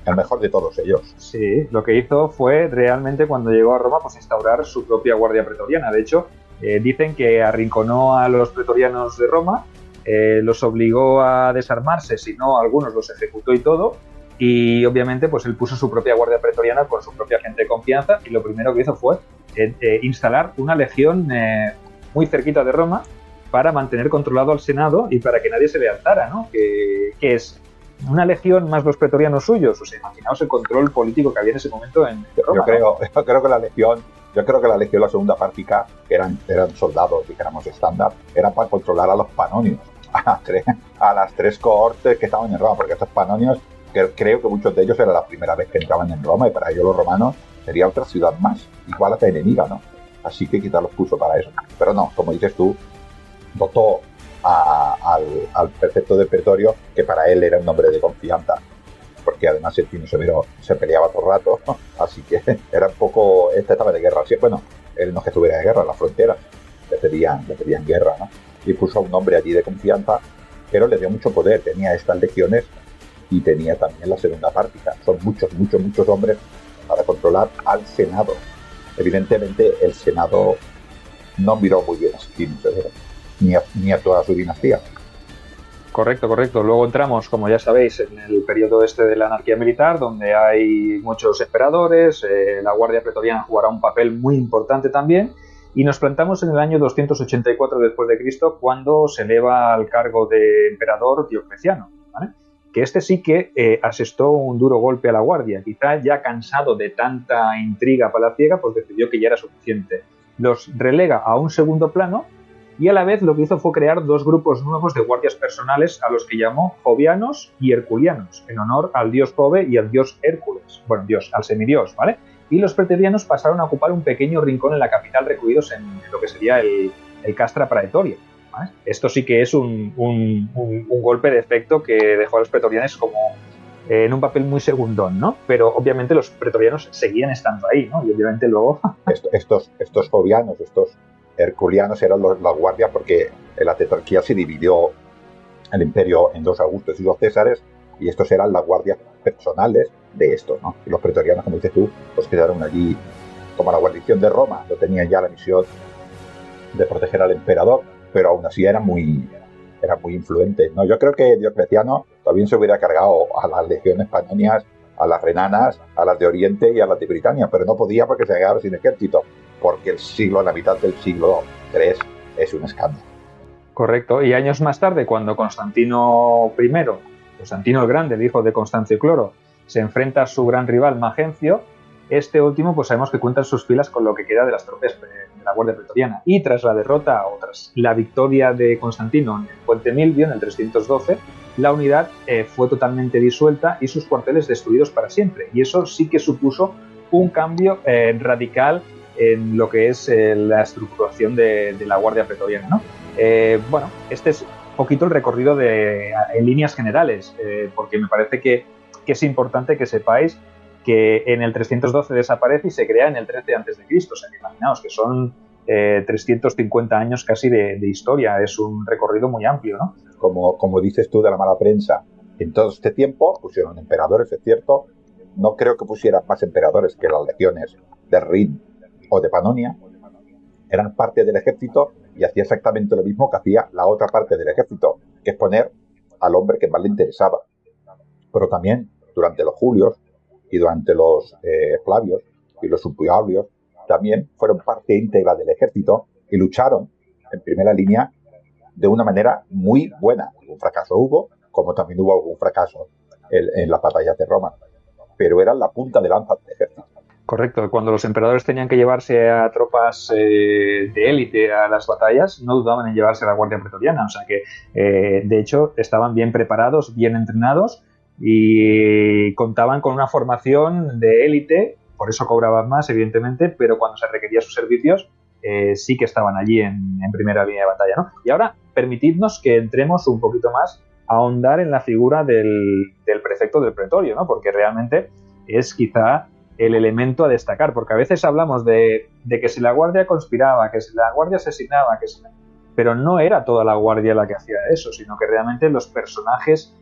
El mejor de todos ellos. Sí, lo que hizo fue realmente, cuando llegó a Roma, pues instaurar su propia Guardia Pretoriana. De hecho, dicen que arrinconó a los pretorianos de Roma, los obligó a desarmarse, si no, algunos los ejecutó y todo, y obviamente pues él puso su propia Guardia Pretoriana con su propia gente de confianza, y lo primero que hizo fue instalar una legión muy cerquita de Roma para mantener controlado al Senado y para que nadie se le alzara, ¿no? Que es una legión más los pretorianos suyos. O sea, imaginaos el control político que había en ese momento en Roma. Yo creo que la legión, la segunda pártica, que eran soldados, dijéramos, estándar, eran para controlar a los panonios, a las 3 cohortes que estaban en Roma, porque estos panonios, que creo que muchos de ellos era la primera vez que entraban en Roma, y para ellos los romanos sería otra ciudad más, igual hasta enemiga, ¿no? Así que quizás los puso para eso. Pero no, como dices tú, dotó al prefecto de Pretorio, que para él era un hombre de confianza, porque además Septimio Severo se peleaba todo el rato, así que era un poco, estaba de guerra. Bueno, él no es que estuviera de guerra, en las fronteras le pedían guerra, ¿no? Y puso a un hombre allí de confianza, pero le dio mucho poder. Tenía estas legiones y tenía también la segunda pártica. Son muchos hombres para controlar al Senado. Evidentemente el Senado no miró muy bien a Septimio Severo, ni a toda su dinastía. Correcto. Luego entramos, como ya sabéis, en el periodo de la anarquía militar, donde hay muchos emperadores. La Guardia Pretoriana jugará un papel muy importante también, y nos plantamos en el año 284 después de Cristo, cuando se eleva al cargo de emperador Diocleciano, ¿vale? que este sí que asestó un duro golpe a la Guardia. Quizá ya cansado de tanta intriga palaciega, pues decidió que ya era suficiente. Los relega a un segundo plano y a la vez lo que hizo fue crear dos grupos nuevos de guardias personales a los que llamó jovianos y herculianos, en honor al dios Jove y al dios Hércules. Bueno, al semidios, ¿vale? Y los pretorianos pasaron a ocupar un pequeño rincón en la capital, recluidos en lo que sería el Castra Praetoria. ¿Vale? Esto sí que es un golpe de efecto que dejó a los pretorianos como en un papel muy segundón, ¿no? Pero obviamente los pretorianos seguían estando ahí, ¿no? Y obviamente luego... estos jovianos, estos herculianos eran las guardias, porque en la tetrarquía se dividió el imperio en 2 Augustos y 2 Césares, y estos eran las guardias personales de estos, ¿no? Y los pretorianos, como dices tú, pues quedaron allí como la guarnición de Roma, no tenían ya la misión de proteger al emperador, pero aún así eran muy influentes, ¿no? Yo creo que Diocleciano también se hubiera cargado a las legiones panonias, a las renanas, a las de Oriente y a las de Britania, pero no podía porque se quedaba sin ejército, porque la mitad del siglo III es un escándalo. Correcto, y años más tarde, cuando Constantino el Grande, el hijo de Constancio Cloro, se enfrenta a su gran rival Magencio, este último, pues sabemos que cuenta en sus filas con lo que queda de las tropas de la Guardia Pretoriana. Y tras la derrota o tras la victoria de Constantino en Puente Milvio, en el 312, la unidad fue totalmente disuelta y sus cuarteles destruidos para siempre. Y eso sí que supuso un cambio radical en lo que es la estructuración de la Guardia Pretoriana, ¿no? Bueno, este es un poquito el recorrido en líneas generales, porque me parece que es importante que sepáis que en el 312 desaparece y se crea en el 13 a.C. O sea, que imaginaos que son 350 años casi de historia. Es un recorrido muy amplio, ¿no? Como dices tú de la mala prensa, en todo este tiempo pusieron emperadores, es cierto. No creo que pusieran más emperadores que las legiones de Rin o de Panonia. Eran parte del ejército y hacía exactamente lo mismo que hacía la otra parte del ejército, que es poner al hombre que más le interesaba. Pero también durante los Julios y durante los Flavios y los Publios también fueron parte íntegra del ejército y lucharon en primera línea de una manera muy buena. Un fracaso hubo, como también hubo algún fracaso en las batallas de Roma, pero eran la punta de lanza del ejército. Correcto, cuando los emperadores tenían que llevarse a tropas de élite a las batallas, no dudaban en llevarse a la Guardia Pretoriana, o sea que de hecho estaban bien preparados, bien entrenados y contaban con una formación de élite, por eso cobraban más, evidentemente, pero cuando se requería sus servicios sí que estaban allí en primera línea de batalla, ¿no? Y ahora permitidnos que entremos un poquito más a ahondar en la figura del prefecto del pretorio, ¿no? Porque realmente es quizá el elemento a destacar, porque a veces hablamos de que si la guardia conspiraba, que si la guardia asesinaba, pero no era toda la guardia la que hacía eso, sino que realmente los personajes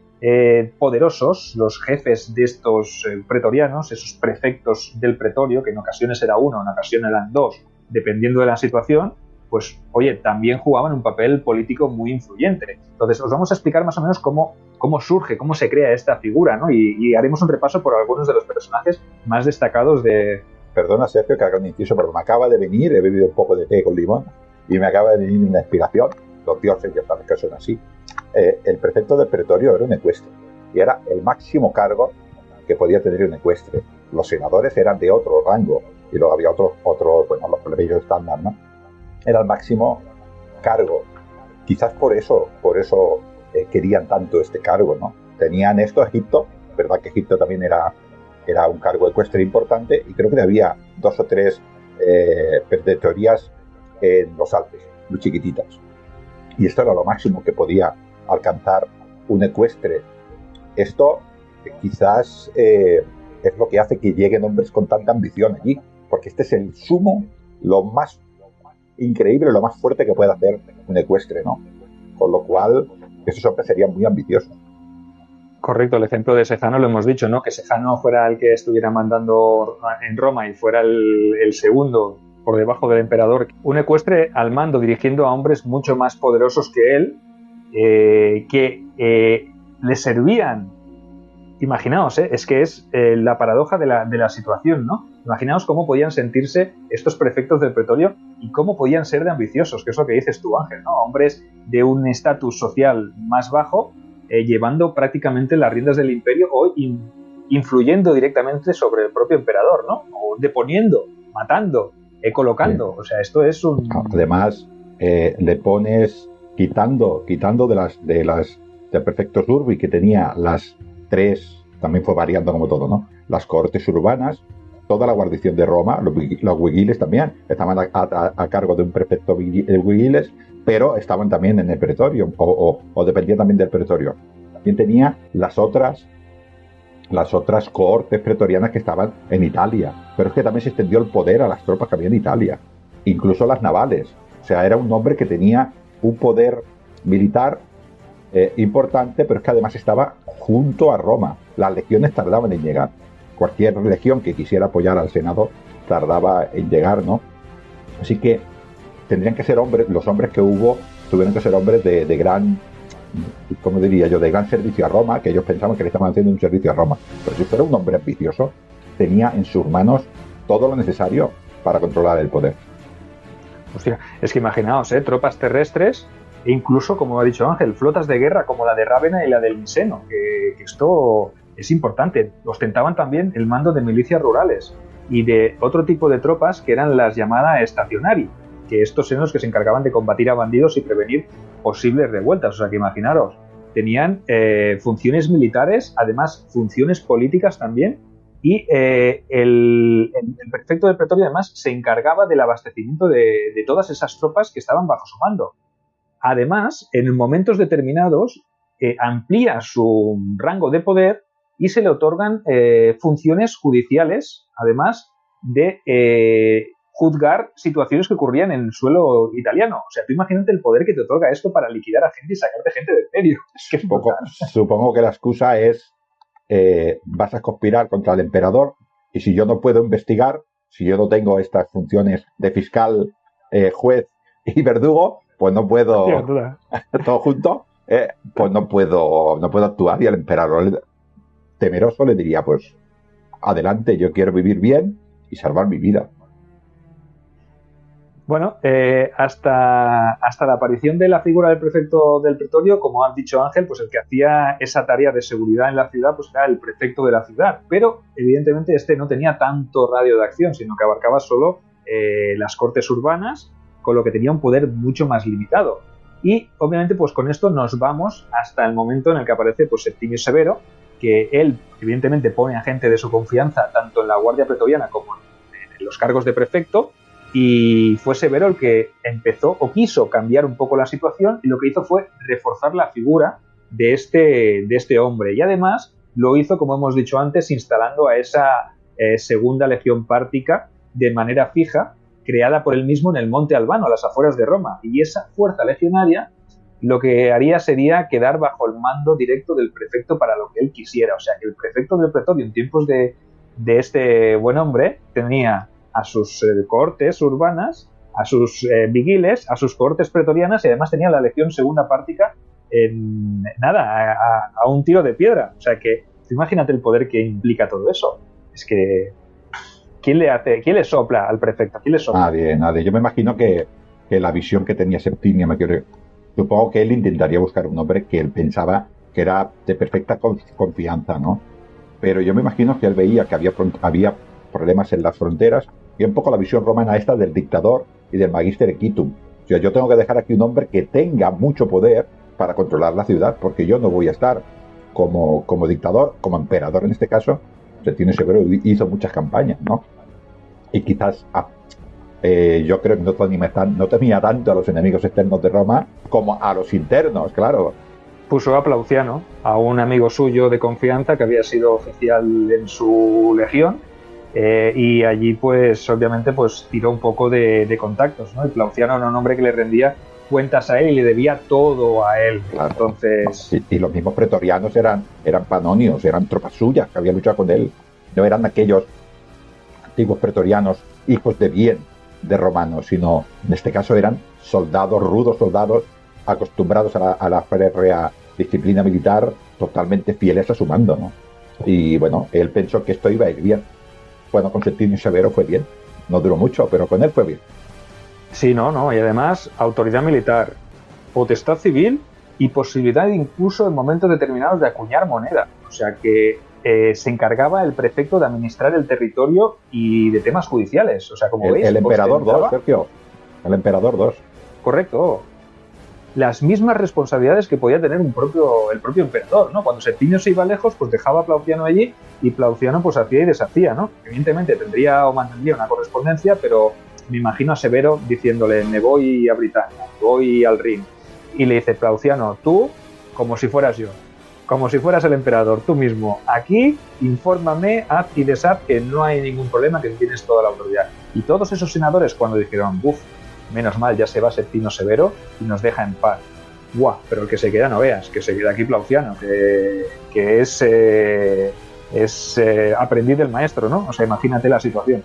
poderosos, los jefes de estos pretorianos, esos prefectos del pretorio, que en ocasiones era uno, en ocasiones eran dos, dependiendo de la situación, pues, oye, también jugaban un papel político muy influyente. Entonces, os vamos a explicar más o menos cómo surge, cómo se crea esta figura, ¿no? Y haremos un repaso por algunos de los personajes más destacados de... Perdona, Sergio, que haga un inciso, pero me acaba de venir, he bebido un poco de té con limón, y me acaba de venir una inspiración. Los dioses ya sabes que son así. El prefecto del pretorio era un ecuestre, y era el máximo cargo que podía tener un ecuestre. Los senadores eran de otro rango, y luego había otros bueno, los plebeyos estándar, ¿no? Era el máximo cargo. Quizás por eso querían tanto este cargo, ¿no? Tenían esto Egipto, verdad que Egipto también era un cargo ecuestre importante, y creo que había 2 o 3 pretorias en los Alpes, muy chiquititas. Y esto era lo máximo que podía alcanzar un ecuestre. Esto quizás es lo que hace que lleguen hombres con tanta ambición allí, porque este es el sumo, lo más increíble, lo más fuerte que puede hacer un ecuestre, ¿no? Con lo cual, esos hombres serían muy ambiciosos. Correcto, el ejemplo de Sejano lo hemos dicho, ¿no? Que Sejano fuera el que estuviera mandando en Roma y fuera el segundo por debajo del emperador. Un ecuestre al mando, dirigiendo a hombres mucho más poderosos que él, que le servían. Imaginaos, es que es la paradoja de la situación, ¿no? Imaginaos cómo podían sentirse estos prefectos del pretorio y cómo podían ser de ambiciosos, que es lo que dices tú, Ángel, ¿no? Hombres de un estatus social más bajo llevando prácticamente las riendas del imperio o influyendo directamente sobre el propio emperador, ¿no? O deponiendo, matando, colocando. Sí. O sea, esto es un... Además, le pones quitando del prefectus urbi, que tenía las 3, también fue variando como todo, ¿no? Las cohortes urbanas, toda la guarnición de Roma, los vigiles también estaban a cargo de un prefecto vigiles, pero estaban también en el pretorio, o dependía también del pretorio. También tenía las otras cohortes pretorianas que estaban en Italia, pero es que también se extendió el poder a las tropas que había en Italia, incluso las navales. O sea, era un hombre que tenía un poder militar importante, pero es que además estaba junto a Roma. Las legiones tardaban en llegar. Cualquier legión que quisiera apoyar al Senado tardaba en llegar, ¿no? Así que tendrían que ser hombres, los hombres que hubo tuvieron que ser hombres de gran, ¿cómo diría yo?, de gran servicio a Roma, que ellos pensaban que le estaban haciendo un servicio a Roma. Pero si fuera un hombre ambicioso, tenía en sus manos todo lo necesario para controlar el poder. Hostia, es que imaginaos, tropas terrestres e incluso, como ha dicho Ángel, flotas de guerra como la de Rávena y la del Miseno, que esto es importante. Ostentaban también el mando de milicias rurales y de otro tipo de tropas que eran las llamadas stationari, que estos eran los que se encargaban de combatir a bandidos y prevenir posibles revueltas. O sea que imaginaros, tenían funciones militares, además funciones políticas también, y el prefecto del pretorio además se encargaba del abastecimiento de todas esas tropas que estaban bajo su mando. Además, en momentos determinados amplía su rango de poder y se le otorgan funciones judiciales, además de juzgar situaciones que ocurrían en el suelo italiano. O sea, tú imagínate el poder que te otorga esto para liquidar a gente y sacarte gente del medio. Es que supongo que la excusa es vas a conspirar contra el emperador y si yo no puedo investigar, si yo no tengo estas funciones de fiscal, juez y verdugo, pues no puedo todo junto, pues no puedo actuar. Y el emperador temeroso le diría, pues adelante, yo quiero vivir bien y salvar mi vida. Bueno, hasta la aparición de la figura del prefecto del pretorio, como ha dicho Ángel, pues el que hacía esa tarea de seguridad en la ciudad pues era el prefecto de la ciudad, pero evidentemente este no tenía tanto radio de acción, sino que abarcaba solo las cortes urbanas, con lo que tenía un poder mucho más limitado. Y obviamente pues con esto nos vamos hasta el momento en el que aparece pues Septimio Severo, que él evidentemente pone a gente de su confianza tanto en la guardia pretoriana como en los cargos de prefecto, y fue Severo el que empezó o quiso cambiar un poco la situación, y lo que hizo fue reforzar la figura de este hombre, y además lo hizo, como hemos dicho antes, instalando a esa segunda legión pártica de manera fija, creada por él mismo en el Monte Albano, a las afueras de Roma, y esa fuerza legionaria lo que haría sería quedar bajo el mando directo del prefecto para lo que él quisiera. O sea que el prefecto del pretorio en tiempos de este buen hombre tenía a sus cohortes urbanas, a sus vigiles, a sus cohortes pretorianas, y además tenía la legión segunda pártica a un tiro de piedra. O sea que imagínate el poder que implica todo eso. Es que ¿quién le sopla al prefecto? ¿Quién le sopla? Nadie. Yo me imagino que la visión que tenía Septimio, supongo que él intentaría buscar un hombre que él pensaba que era de perfecta confianza, ¿no? Pero yo me imagino que él veía que había problemas en las fronteras, y un poco la visión romana esta del dictador y del magister equitum. O sea, yo tengo que dejar aquí un hombre que tenga mucho poder para controlar la ciudad, porque yo no voy a estar como dictador, como emperador en este caso. Septimio Severo hizo muchas campañas, ¿no? Y quizás yo creo que no temía tanto a los enemigos externos de Roma como a los internos, claro. Puso a Plauciano, a un amigo suyo de confianza que había sido oficial en su legión, y allí pues obviamente pues tiró un poco de contactos, ¿no? Y Plauciano era un hombre que le rendía cuentas a él y le debía todo a él. Claro. Entonces... Y los mismos pretorianos eran panonios, eran tropas suyas que habían luchado con él. No eran aquellos antiguos pretorianos hijos de bien de romanos, sino en este caso eran rudos soldados acostumbrados a la férrea disciplina militar, totalmente fieles a su mando, ¿no? Y bueno, él pensó que esto iba a ir bien. Bueno, con Septimio Severo fue bien. No duró mucho, pero con él fue bien. Sí, no, y además autoridad militar, potestad civil y posibilidad incluso en momentos determinados de acuñar moneda. O sea que se encargaba el prefecto de administrar el territorio y de temas judiciales. O sea, como veis, el emperador ostentaba... 2, Sergio. El emperador 2. Correcto. Las mismas responsabilidades que podía tener el propio emperador, ¿no? Cuando Septimio se iba lejos, pues dejaba a Plauciano allí y Plauciano pues hacía y deshacía, ¿no? Evidentemente tendría o mantendría una correspondencia, pero me imagino a Severo diciéndole, me voy a Britania, me voy al Rin. Y le dice, Plauciano, tú, como si fueras yo, como si fueras el emperador, tú mismo, aquí, infórmame, haz y deshaz, que no hay ningún problema, que tienes toda la autoridad. Y todos esos senadores cuando dijeron, buf, menos mal, ya se va Septimio Severo y nos deja en paz. Buah, pero el que se queda no veas, que se queda aquí Plauciano, que es aprendiz del maestro, ¿no? O sea, imagínate la situación.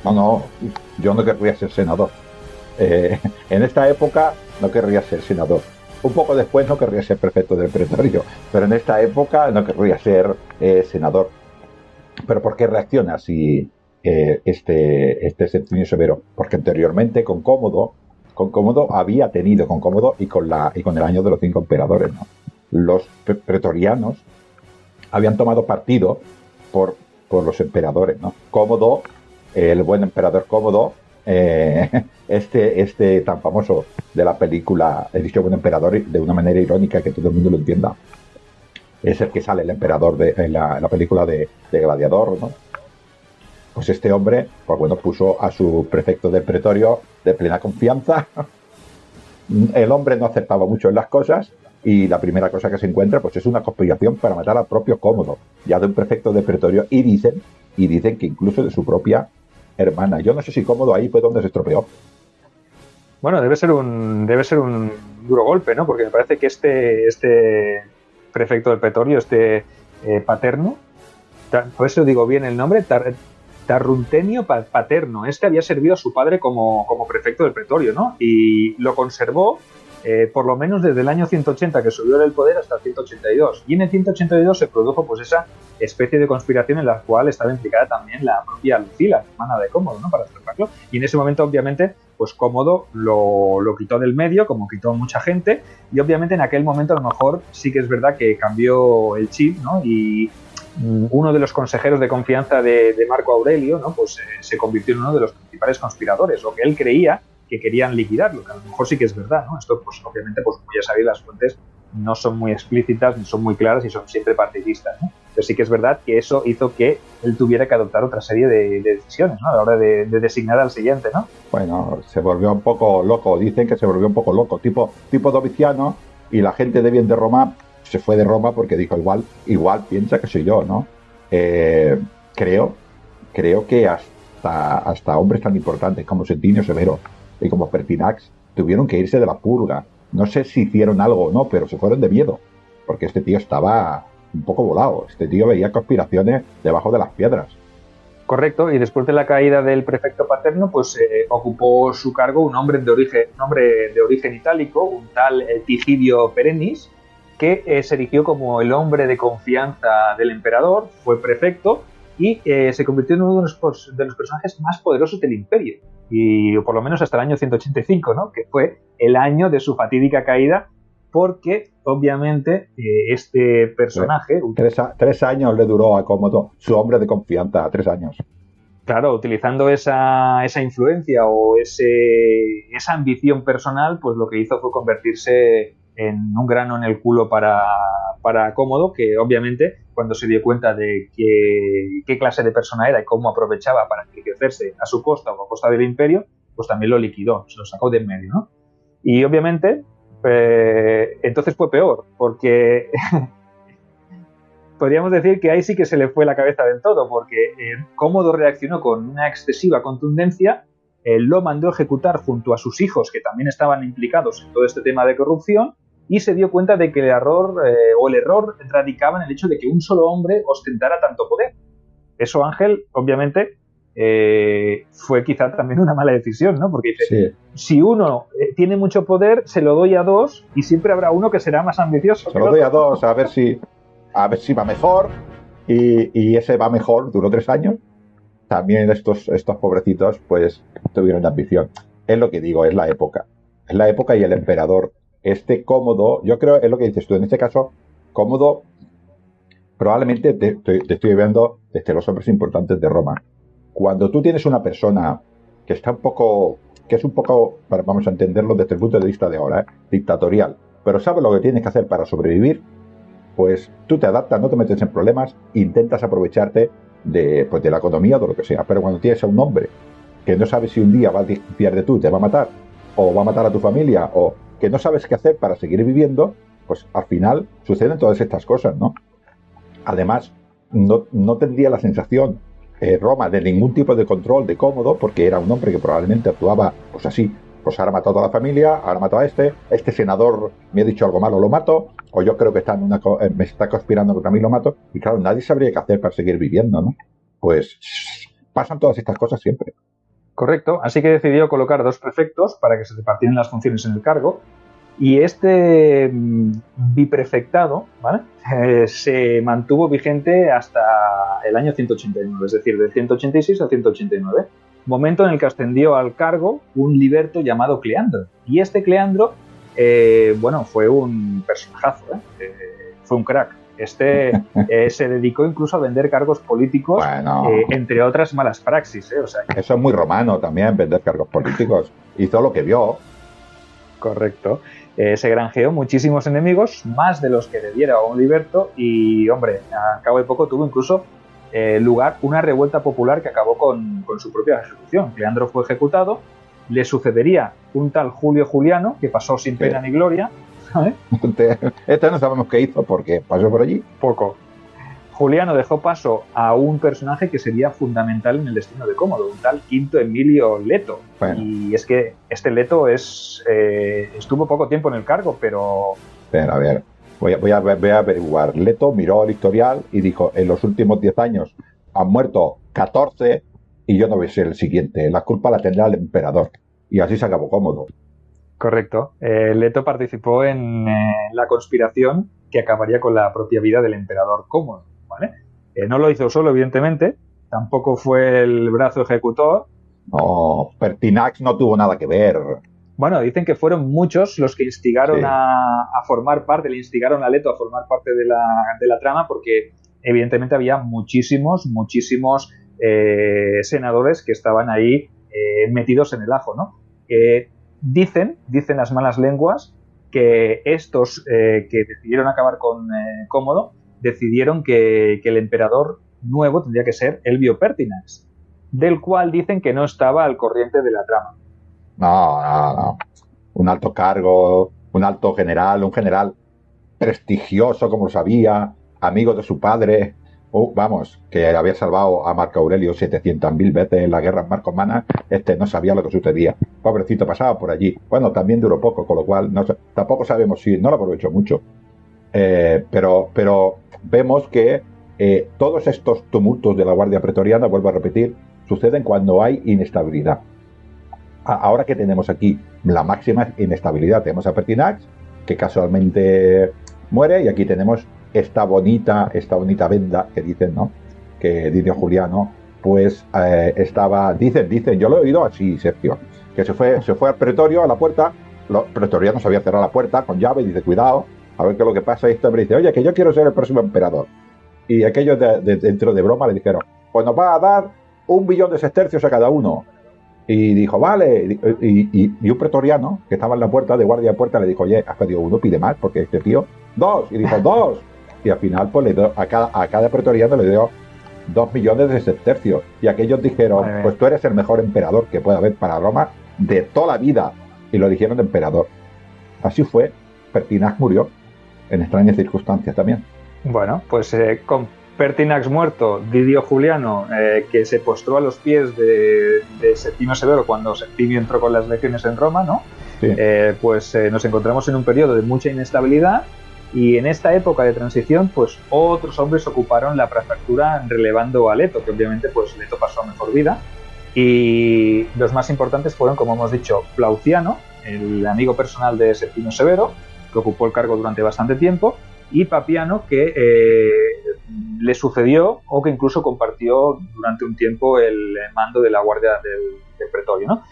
No, yo no querría ser senador. En esta época no querría ser senador. Un poco después no querría ser prefecto del pretorio, pero en esta época no querría ser senador. ¿Pero por qué reacciona así este Septimio Severo? Porque anteriormente con Cómodo había tenido, con Cómodo y con el año de los 5 emperadores, ¿no? Los pretorianos habían tomado partido por los emperadores, ¿no? Cómodo, el buen emperador Cómodo, este tan famoso de la película, he dicho buen emperador de una manera irónica que todo el mundo lo entienda, es el que sale el emperador en la película de Gladiador, ¿no? Pues este hombre, pues bueno, puso a su prefecto del pretorio de plena confianza. El hombre no aceptaba mucho en las cosas y la primera cosa que se encuentra pues es una conspiración para matar al propio Cómodo, ya de un prefecto del pretorio, y dicen que incluso de su propia hermana. Yo no sé si Cómodo ahí fue donde se estropeó. Bueno, debe ser un duro golpe, ¿no? Porque me parece que este prefecto del pretorio, Paterno, por eso digo bien el nombre, Taruntenio Paterno, había servido a su padre como prefecto del pretorio, ¿no? Y lo conservó por lo menos desde el año 180 que subió del poder hasta el 182. Y en el 182 se produjo pues esa especie de conspiración en la cual estaba implicada también la propia Lucila, hermana de Cómodo, ¿no? Para celebrarlo. Y en ese momento, obviamente, pues Cómodo lo quitó del medio, como quitó mucha gente, y obviamente en aquel momento a lo mejor sí que es verdad que cambió el chip, ¿no? Y uno de los consejeros de confianza de Marco Aurelio, ¿no? Pues se convirtió en uno de los principales conspiradores, o que él creía que querían liquidarlo, que a lo mejor sí que es verdad, ¿no? Esto, pues obviamente, pues como ya sabéis, las fuentes no son muy explícitas, ni son muy claras y son siempre partidistas, ¿no? Pero sí que es verdad que eso hizo que él tuviera que adoptar otra serie de decisiones, ¿no? A la hora de designar al siguiente, ¿no? Bueno, se volvió un poco loco, dicen que se volvió un poco loco, tipo Domiciano, y la gente de bien de Roma se fue de Roma porque dijo, igual piensa que soy yo, ¿no? Creo que hasta hombres tan importantes como Septimio Severo y como Pertinax tuvieron que irse de la purga. No sé si hicieron algo o no, pero se fueron de miedo, porque este tío estaba un poco volado. Este tío veía conspiraciones debajo de las piedras. Correcto, y después de la caída del prefecto Paterno, pues ocupó su cargo un hombre de origen itálico, un tal Tigidio Perennis, que se erigió como el hombre de confianza del emperador, fue prefecto y se convirtió en uno de los personajes más poderosos del imperio, y por lo menos hasta el año 185, ¿no? Que fue el año de su fatídica caída, porque obviamente este personaje... 3 años le duró a Cómodo, su hombre de confianza, 3 años. Claro, utilizando esa influencia o esa ambición personal, pues lo que hizo fue convertirse en un grano en el culo para Cómodo, que obviamente cuando se dio cuenta de qué clase de persona era y cómo aprovechaba para enriquecerse a su costa o a costa del imperio, pues también lo liquidó, se lo sacó de en medio, ¿no? Y obviamente entonces fue peor, porque podríamos decir que ahí sí que se le fue la cabeza del todo, porque Cómodo reaccionó con una excesiva contundencia, lo mandó a ejecutar junto a sus hijos, que también estaban implicados en todo este tema de corrupción, y se dio cuenta de que el error radicaba en el hecho de que un solo hombre ostentara tanto poder. Eso, Ángel, obviamente, fue quizá también una mala decisión, ¿no? Porque dice, sí, si uno tiene mucho poder, se lo doy a dos y siempre habrá uno que será más ambicioso. Se lo doy a dos, a ver si va mejor, y ese va mejor, duró 3 años. También estos pobrecitos pues tuvieron ambición. Es lo que digo, es la época y el emperador este Cómodo, yo creo, es lo que dices tú, en este caso, Cómodo probablemente te estoy viendo desde los hombres importantes de Roma. Cuando tú tienes una persona que está un poco, que es un poco, vamos a entenderlo desde el punto de vista de ahora, dictatorial, pero sabe lo que tienes que hacer para sobrevivir, pues tú te adaptas, no te metes en problemas, intentas aprovecharte pues de la economía o de lo que sea. Pero cuando tienes a un hombre que no sabe si un día va a desconfiar de tú, te va a matar, o va a matar a tu familia, o que no sabes qué hacer para seguir viviendo, pues al final suceden todas estas cosas, ¿no? Además, no tendría la sensación Roma de ningún tipo de control de Cómodo, porque era un hombre que probablemente actuaba pues así, pues ahora ha matado a la familia, ahora ha matado a este senador me ha dicho algo malo, lo mato, o yo creo que me está conspirando contra mí, lo mato, y claro, nadie sabría qué hacer para seguir viviendo, ¿no? Pues pasan todas estas cosas siempre. Correcto, así que decidió colocar 2 prefectos para que se repartieran las funciones en el cargo, y este biprefectado, ¿vale? Se mantuvo vigente hasta el año 189, es decir, del 186 al 189, momento en el que ascendió al cargo un liberto llamado Cleandro. Y este Cleandro, bueno, fue un personajazo, fue un crack. Se dedicó incluso a vender cargos políticos, bueno, entre otras malas praxis. O sea, eso es muy romano también, vender cargos políticos. Hizo lo que vio. Correcto. Se granjeó muchísimos enemigos, más de los que debiera a un liberto, y, hombre, a cabo de poco tuvo incluso lugar una revuelta popular que acabó con su propia ejecución. Cleandro fue ejecutado, le sucedería un tal Julio Juliano, que pasó sin pena ni gloria. ¿Sabes? Este no sabemos qué hizo porque pasó por allí. Poco. Juliano dejó paso a un personaje que sería fundamental en el destino de Cómodo, un tal Quinto Emilio Leto. Bueno. Y es que este Leto estuvo poco tiempo en el cargo, pero... A ver, voy a averiguar. Leto miró el historial y dijo, en los últimos 10 años han muerto 14 y yo no voy a ser el siguiente. La culpa la tendrá el emperador. Y así se acabó Cómodo. Correcto. Leto participó en la conspiración que acabaría con la propia vida del emperador Cómodo. ¿Vale? No lo hizo solo, evidentemente, tampoco fue el brazo ejecutor. No, Pertinax no tuvo nada que ver. Bueno, dicen que fueron muchos los que instigaron a formar parte, le instigaron a Leto a formar parte de la trama, porque evidentemente había muchísimos senadores que estaban ahí metidos en el ajo, ¿no? Dicen las malas lenguas que estos que decidieron acabar con Cómodo decidieron que el emperador nuevo tendría que ser Elvio Pertinax, del cual dicen que no estaba al corriente de la trama. No. Un alto cargo, un alto general, un general prestigioso, como lo sabía, amigo de su padre, vamos, que había salvado a Marco Aurelio 700.000 veces en la guerra marcomana, no sabía lo que sucedía. Pobrecito, pasaba por allí. Bueno, también duró poco, con lo cual tampoco sabemos si no lo aprovechó mucho. Pero vemos que todos estos tumultos de la Guardia Pretoriana, vuelvo a repetir, suceden cuando hay inestabilidad. Ahora que tenemos aquí la máxima inestabilidad, tenemos a Pertinax, que casualmente muere, y aquí tenemos esta bonita venda que dicen, ¿no? Que Didio Juliano, pues dicen, yo lo he oído así, Sergio, que se fue al pretorio, a la puerta, los pretorianos habían cerrado la puerta con llave y dice, cuidado, a ver qué es lo que pasa, y este hombre dice, oye, que yo quiero ser el próximo emperador. Y aquellos dentro de broma le dijeron, pues nos va a dar 1 billón de sestercios a cada uno. Y dijo, vale, y un pretoriano que estaba en la puerta, de guardia de puerta, le dijo, oye, has pedido 1, pide más, porque este tío, 2, y dijo, 2. Y al final, pues le dio, a cada pretoriano le dio 2 millones de sestercios. Y aquellos dijeron, pues tú eres el mejor emperador que puede haber para Roma de toda la vida. Y lo dijeron de emperador. Así fue, Pertinax murió, en extrañas circunstancias también. Bueno, pues con Pertinax muerto, Didio Juliano, que se postró a los pies de Septimio Severo cuando Septimio entró con las legiones en Roma, ¿no? Sí. Pues nos encontramos en un periodo de mucha inestabilidad, y en esta época de transición, pues otros hombres ocuparon la prefectura relevando a Leto, que obviamente pues Leto pasó a mejor vida, y los más importantes fueron, como hemos dicho, Plauciano, el amigo personal de Septimio Severo, que ocupó el cargo durante bastante tiempo, y Papiano, que le sucedió o que incluso compartió durante un tiempo el mando de la guardia del pretorio, ¿no?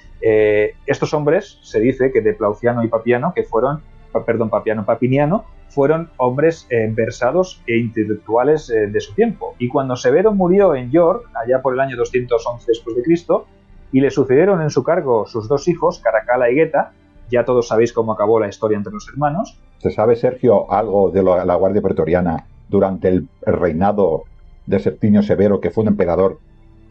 Estos hombres, se dice que de Plauciano y Papiano, que fueron Papiniano, fueron hombres versados e intelectuales de su tiempo. Y cuando Severo murió en York, allá por el año 211 después de Cristo, y le sucedieron en su cargo sus dos hijos, Caracalla y Geta, ya todos sabéis cómo acabó la historia entre los hermanos. ¿Se sabe, Sergio, algo de la Guardia Pretoriana durante el reinado de Septimio Severo, que fue un emperador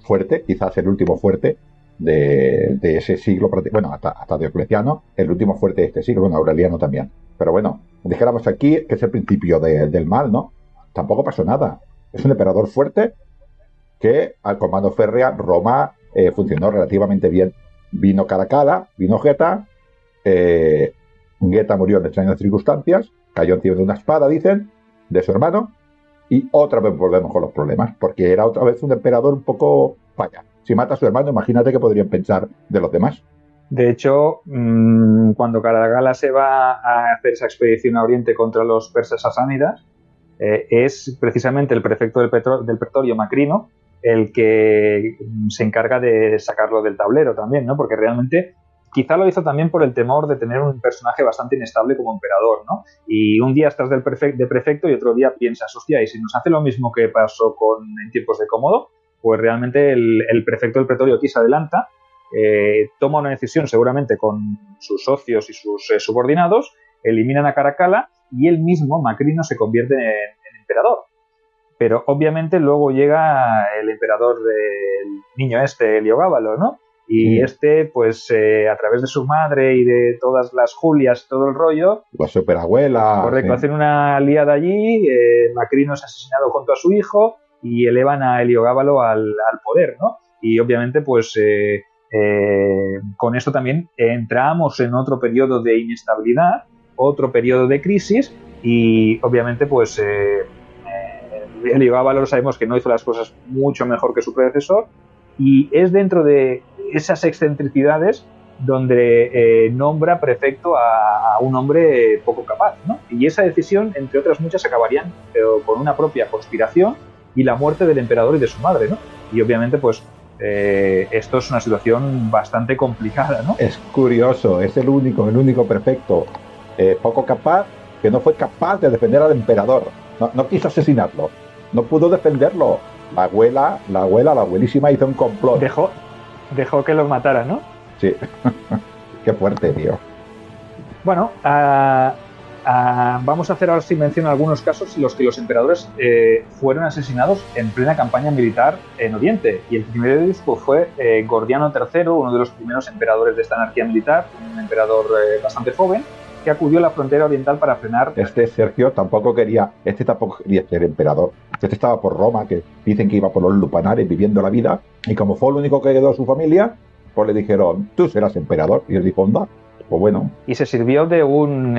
fuerte, quizás el último fuerte de ese siglo, bueno, hasta Diocleciano, el último fuerte de este siglo, bueno, Aureliano también. Pero bueno, dijéramos aquí que es el principio del mal, ¿no? Tampoco pasó nada. Es un emperador fuerte que al comando férrea Roma funcionó relativamente bien. Vino Caracalla, vino Geta, Geta murió en extrañas circunstancias, cayó encima de una espada, dicen, de su hermano, y otra vez volvemos con los problemas, porque era otra vez un emperador un poco falla. Si mata a su hermano, imagínate qué podrían pensar de los demás. De hecho, cuando Caracalla se va a hacer esa expedición a Oriente contra los persas sasánidas, es precisamente el prefecto del pretorio, Macrino, el que se encarga de sacarlo del tablero también, ¿no? Porque realmente quizá lo hizo también por el temor de tener un personaje bastante inestable como emperador, ¿no? Y un día estás de prefecto y otro día piensas, hostia, ¿y si nos hace lo mismo que pasó en tiempos de Cómodo? Pues realmente el prefecto del pretorio aquí se adelanta, toma una decisión seguramente con sus socios y sus subordinados, eliminan a Caracalla y él mismo, Macrino, se convierte en emperador. Pero obviamente luego llega el emperador del niño Heliogábalo, ¿no? Y pues a través de su madre y de todas las Julias, todo el rollo... La superabuela... Correcto, hacen una liada allí, Macrino es asesinado junto a su hijo y elevan a Heliogábalo al poder, ¿no? Y obviamente, pues con esto también entramos en otro periodo de inestabilidad, otro periodo de crisis y obviamente, pues... Heliogábalo sabemos que no hizo las cosas mucho mejor que su predecesor y es dentro de esas excentricidades donde nombra prefecto a un hombre poco capaz, ¿no? Y esa decisión, entre otras muchas, acabarían con una propia conspiración y la muerte del emperador y de su madre, ¿no? Y obviamente, pues, esto es una situación bastante complicada, ¿no? Es curioso, es el único prefecto poco capaz que no fue capaz de defender al emperador. No quiso asesinarlo, no pudo defenderlo. La abuelísima hizo un complot. Dejó que los matara, ¿no? Sí. Qué fuerte, tío. Bueno, vamos a hacer ahora sí mención algunos casos en los que los emperadores fueron asesinados en plena campaña militar en Oriente. Y el primero de ellos pues, fue Gordiano III, uno de los primeros emperadores de esta anarquía militar, un emperador bastante joven, que acudió a la frontera oriental para frenar... Sergio tampoco quería ser emperador. Estaba por Roma, que dicen que iba por los lupanares viviendo la vida, y como fue el único que quedó de su familia, pues le dijeron, tú serás emperador. Y él dijo, anda, pues bueno. Y se sirvió de un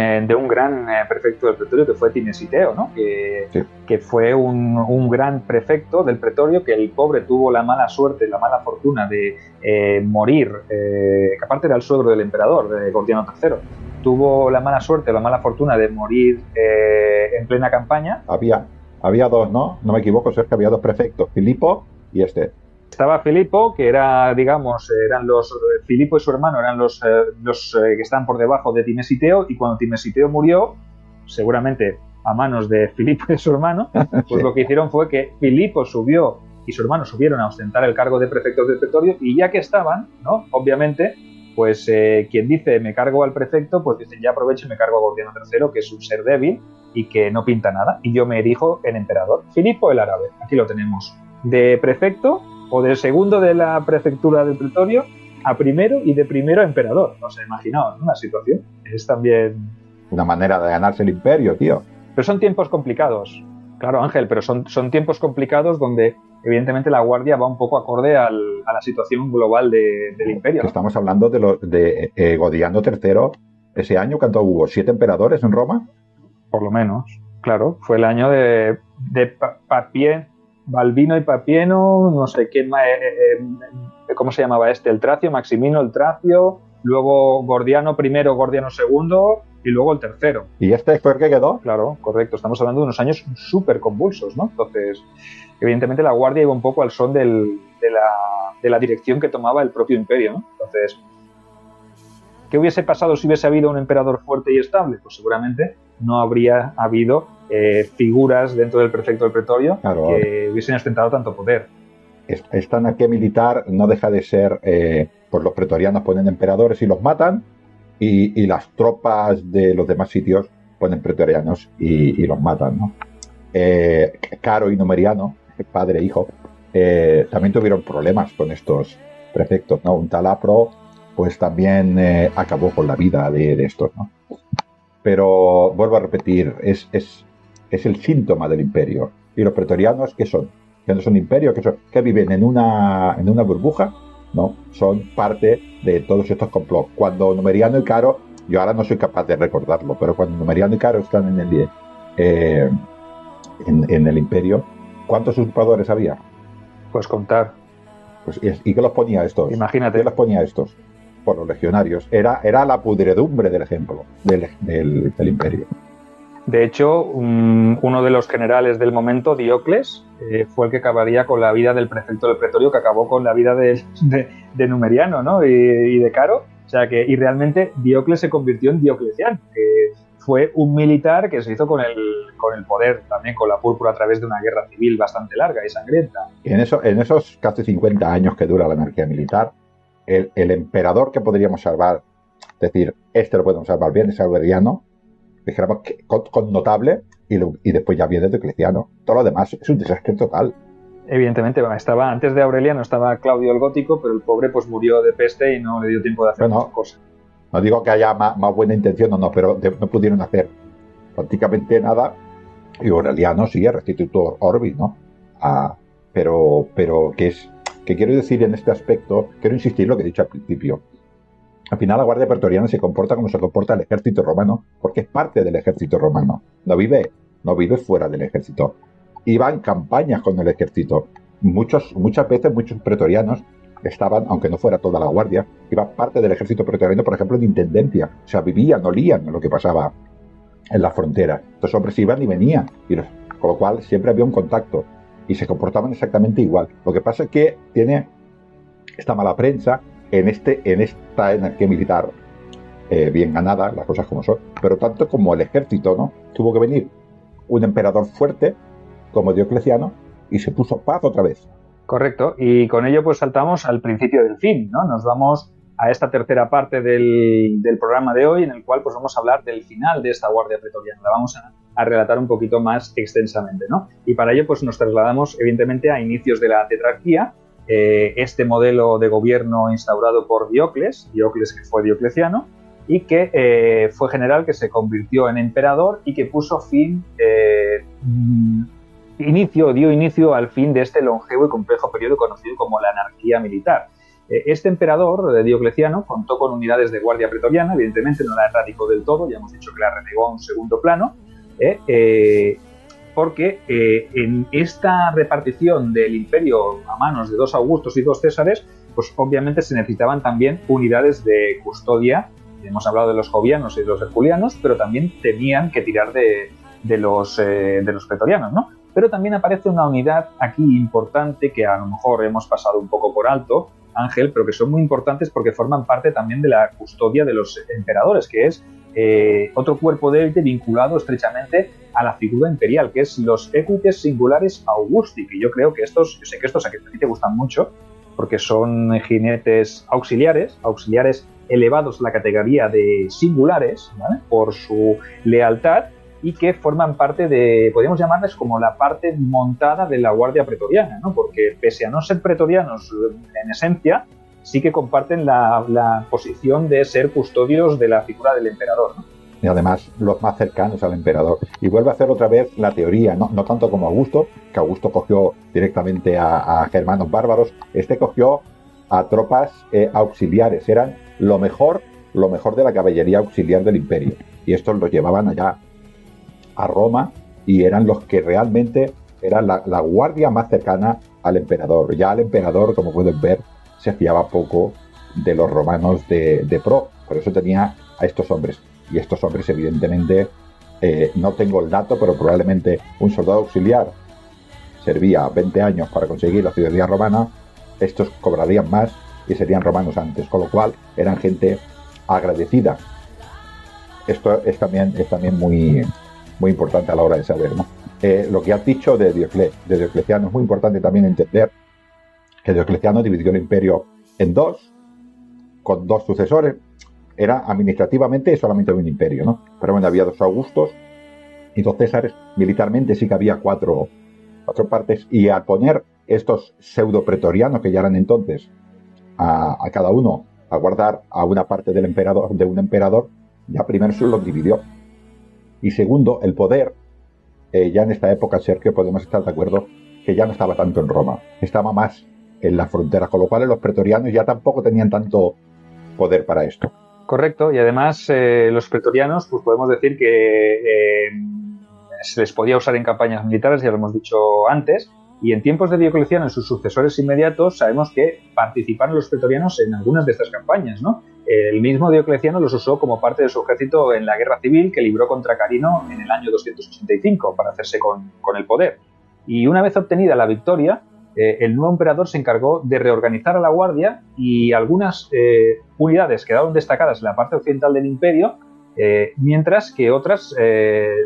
gran prefecto del pretorio que fue Timesiteo, ¿no? Que fue un gran prefecto del pretorio, que el pobre tuvo la mala suerte, la mala fortuna de morir, que aparte era el suegro del emperador, de Gordiano III. Tuvo la mala suerte, la mala fortuna de morir en plena campaña. Había dos, ¿no? No me equivoco, es que había dos prefectos, Filipo y este. Estaba Filipo, que era, digamos, Filipo y su hermano eran los que estaban por debajo de Timesiteo, y cuando Timesiteo murió, seguramente a manos de Filipo y su hermano, pues sí. Lo que hicieron fue que Filipo subió y su hermano subieron a ostentar el cargo de prefectos del pretorio, y ya que estaban, ¿no? Obviamente, pues quien dice me cargo al prefecto, pues dicen ya aprovecho y me cargo a Gordiano III, que es un ser débil y que no pinta nada, y yo me erijo en emperador. Filipo el árabe, aquí lo tenemos. De prefecto o del segundo de la prefectura del pretorio a primero, y de primero a emperador. No sé, imaginaos, ¿no? Una situación. Es también... una manera de ganarse el imperio, tío. Pero son tiempos complicados. Claro, Ángel, pero son tiempos complicados donde evidentemente la guardia va un poco acorde a la situación global del imperio, ¿no? Estamos hablando de Gordiano III. Ese año, ¿cuánto hubo? ¿7 emperadores en Roma? Por lo menos, claro. Fue el año de Balbino y Papieno, no sé quién más, ¿cómo se llamaba este? El Tracio, Maximino el Tracio, luego Gordiano I, Gordiano II y luego el tercero. ¿Y este fue el que quedó? Claro, correcto. Estamos hablando de unos años súper convulsos, ¿no? Entonces, evidentemente la guardia iba un poco al son de la dirección que tomaba el propio imperio, ¿no? Entonces, ¿Qué hubiese pasado si hubiese habido un emperador fuerte y estable? Pues seguramente no habría habido figuras dentro del prefecto del pretorio que hubiesen ostentado tanto poder. Esta anarquía militar no deja de ser, pues los pretorianos ponen emperadores y los matan, y las tropas de los demás sitios ponen pretorianos y los matan, ¿no? Caro y Numeriano, padre e hijo, también tuvieron problemas con estos prefectos, ¿no? Un tal Apro, pues también acabó con la vida de estos, ¿no? Pero vuelvo a repetir, es el síntoma del imperio. ¿Y los pretorianos qué son? ¿Que no son imperio? ¿Que viven en una burbuja? No, son parte de todos estos complots. Cuando Numeriano y Caro, yo ahora no soy capaz de recordarlo, pero cuando Numeriano y Caro están en el imperio, ¿cuántos usurpadores había? Pues contar. Pues, ¿y qué los ponía estos? Imagínate. ¿Qué los ponía estos? Por los legionarios. Era la pudredumbre del ejemplo del imperio. De hecho, uno de los generales del momento, Diocles, fue el que acabaría con la vida del prefecto del pretorio, que acabó con la vida de Numeriano, ¿no? y de Caro. O sea que, y realmente Diocles se convirtió en Diocleciano, que fue un militar que se hizo con el poder, también con la púrpura, a través de una guerra civil bastante larga y sangrienta. Y en esos casi 50 años que dura la anarquía militar, el emperador que podríamos salvar, es decir, lo podemos salvar bien, es Aureliano, dijéramos que con notable, y después ya viene Diocleciano. Todo lo demás es un desastre total. Evidentemente, antes de Aureliano estaba Claudio el Gótico, pero el pobre pues murió de peste y no le dio tiempo de hacer muchas cosas. No digo que haya más buena intención, no, pero no pudieron hacer prácticamente nada. Y Aureliano sí, el restitutor Orbis, ¿no? Pero que quiero decir en este aspecto, quiero insistir lo que he dicho al principio. Al final la Guardia Pretoriana se comporta como se comporta el ejército romano, porque es parte del ejército romano. No vive fuera del ejército. Iba en campañas con el ejército. Muchas veces muchos pretorianos estaban, aunque no fuera toda la guardia, iba parte del ejército pretoriano, por ejemplo, en intendencia. O sea, vivían, olían lo que pasaba en la frontera. Estos hombres iban y venían, con lo cual siempre había un contacto y se comportaban exactamente igual. Lo que pasa es que tiene esta mala prensa en esta anarquía militar bien ganada, las cosas como son, pero tanto como el ejército, ¿no? Tuvo que venir un emperador fuerte como Diocleciano y se puso paz otra vez. Correcto, y con ello pues saltamos al principio del fin, ¿no? Nos vamos a esta tercera parte del programa de hoy, en el cual pues vamos a hablar del final de esta Guardia Pretoriana. La vamos a relatar un poquito más extensamente, ¿no? Y para ello pues nos trasladamos evidentemente a inicios de la tetrarquía, este modelo de gobierno instaurado por Diocles que fue Diocleciano, y que fue general, que se convirtió en emperador y que puso dio inicio al fin de este longevo y complejo periodo conocido como la anarquía militar. Este emperador, Diocleciano, contó con unidades de guardia pretoriana, evidentemente no la erradicó del todo, ya hemos dicho que la relegó a un segundo plano, porque en esta repartición del imperio a manos de 2 Augustos y 2 Césares, pues obviamente se necesitaban también unidades de custodia. Hemos hablado de los jovianos y de los herculianos, pero también tenían que tirar de los pretorianos, ¿no? Pero también aparece una unidad aquí importante que a lo mejor hemos pasado un poco por alto, Ángel, pero que son muy importantes porque forman parte también de la custodia de los emperadores, que es otro cuerpo de élite vinculado estrechamente a la figura imperial, que es los equites singulares Augusti, que yo creo que yo sé que estos a ti te gustan mucho, porque son jinetes auxiliares elevados a la categoría de singulares, ¿vale? Por su lealtad, y que forman parte podríamos llamarles como la parte montada de la Guardia Pretoriana, ¿no? Porque pese a no ser pretorianos en esencia, sí que comparten la posición de ser custodios de la figura del emperador, ¿no? Y además los más cercanos al emperador. Y vuelve a hacer otra vez la teoría, no tanto como Augusto, que Augusto cogió directamente a germanos bárbaros, cogió a tropas auxiliares, eran lo mejor de la caballería auxiliar del imperio. Y estos los llevaban allá a Roma y eran los que realmente eran la guardia más cercana al emperador. Ya el emperador, como pueden ver, se fiaba poco de los romanos de pro, por eso tenía a estos hombres. Y estos hombres, evidentemente, no tengo el dato, pero probablemente un soldado auxiliar servía 20 años para conseguir la ciudadanía romana, estos cobrarían más y serían romanos antes, con lo cual eran gente agradecida. Esto es también muy, muy importante a la hora de saber, ¿no? Lo que has dicho de Diocleciano es muy importante también entender que Diocleciano dividió el imperio en dos, con dos sucesores. Era administrativamente solamente un imperio, ¿no? Pero bueno, había dos Augustos y dos Césares. Militarmente sí que había cuatro partes. Y al poner estos pseudo pretorianos, que ya eran entonces, a cada uno a guardar a una parte del emperador, de un emperador, ya primero se los dividió. Y segundo, el poder, ya en esta época, Sergio, podemos estar de acuerdo que ya no estaba tanto en Roma, estaba más en las fronteras, con lo cual los pretorianos ya tampoco tenían tanto poder para esto. Correcto, y además los pretorianos, pues podemos decir que se les podía usar en campañas militares, ya lo hemos dicho antes, y en tiempos de Diocleciano y sus sucesores inmediatos sabemos que participaron los pretorianos en algunas de estas campañas, ¿no? El mismo Diocleciano los usó como parte de su ejército en la guerra civil que libró contra Carino en el año 285 para hacerse con el poder. Y una vez obtenida la victoria, el nuevo emperador se encargó de reorganizar a la guardia y algunas unidades quedaron destacadas en la parte occidental del imperio, mientras que otras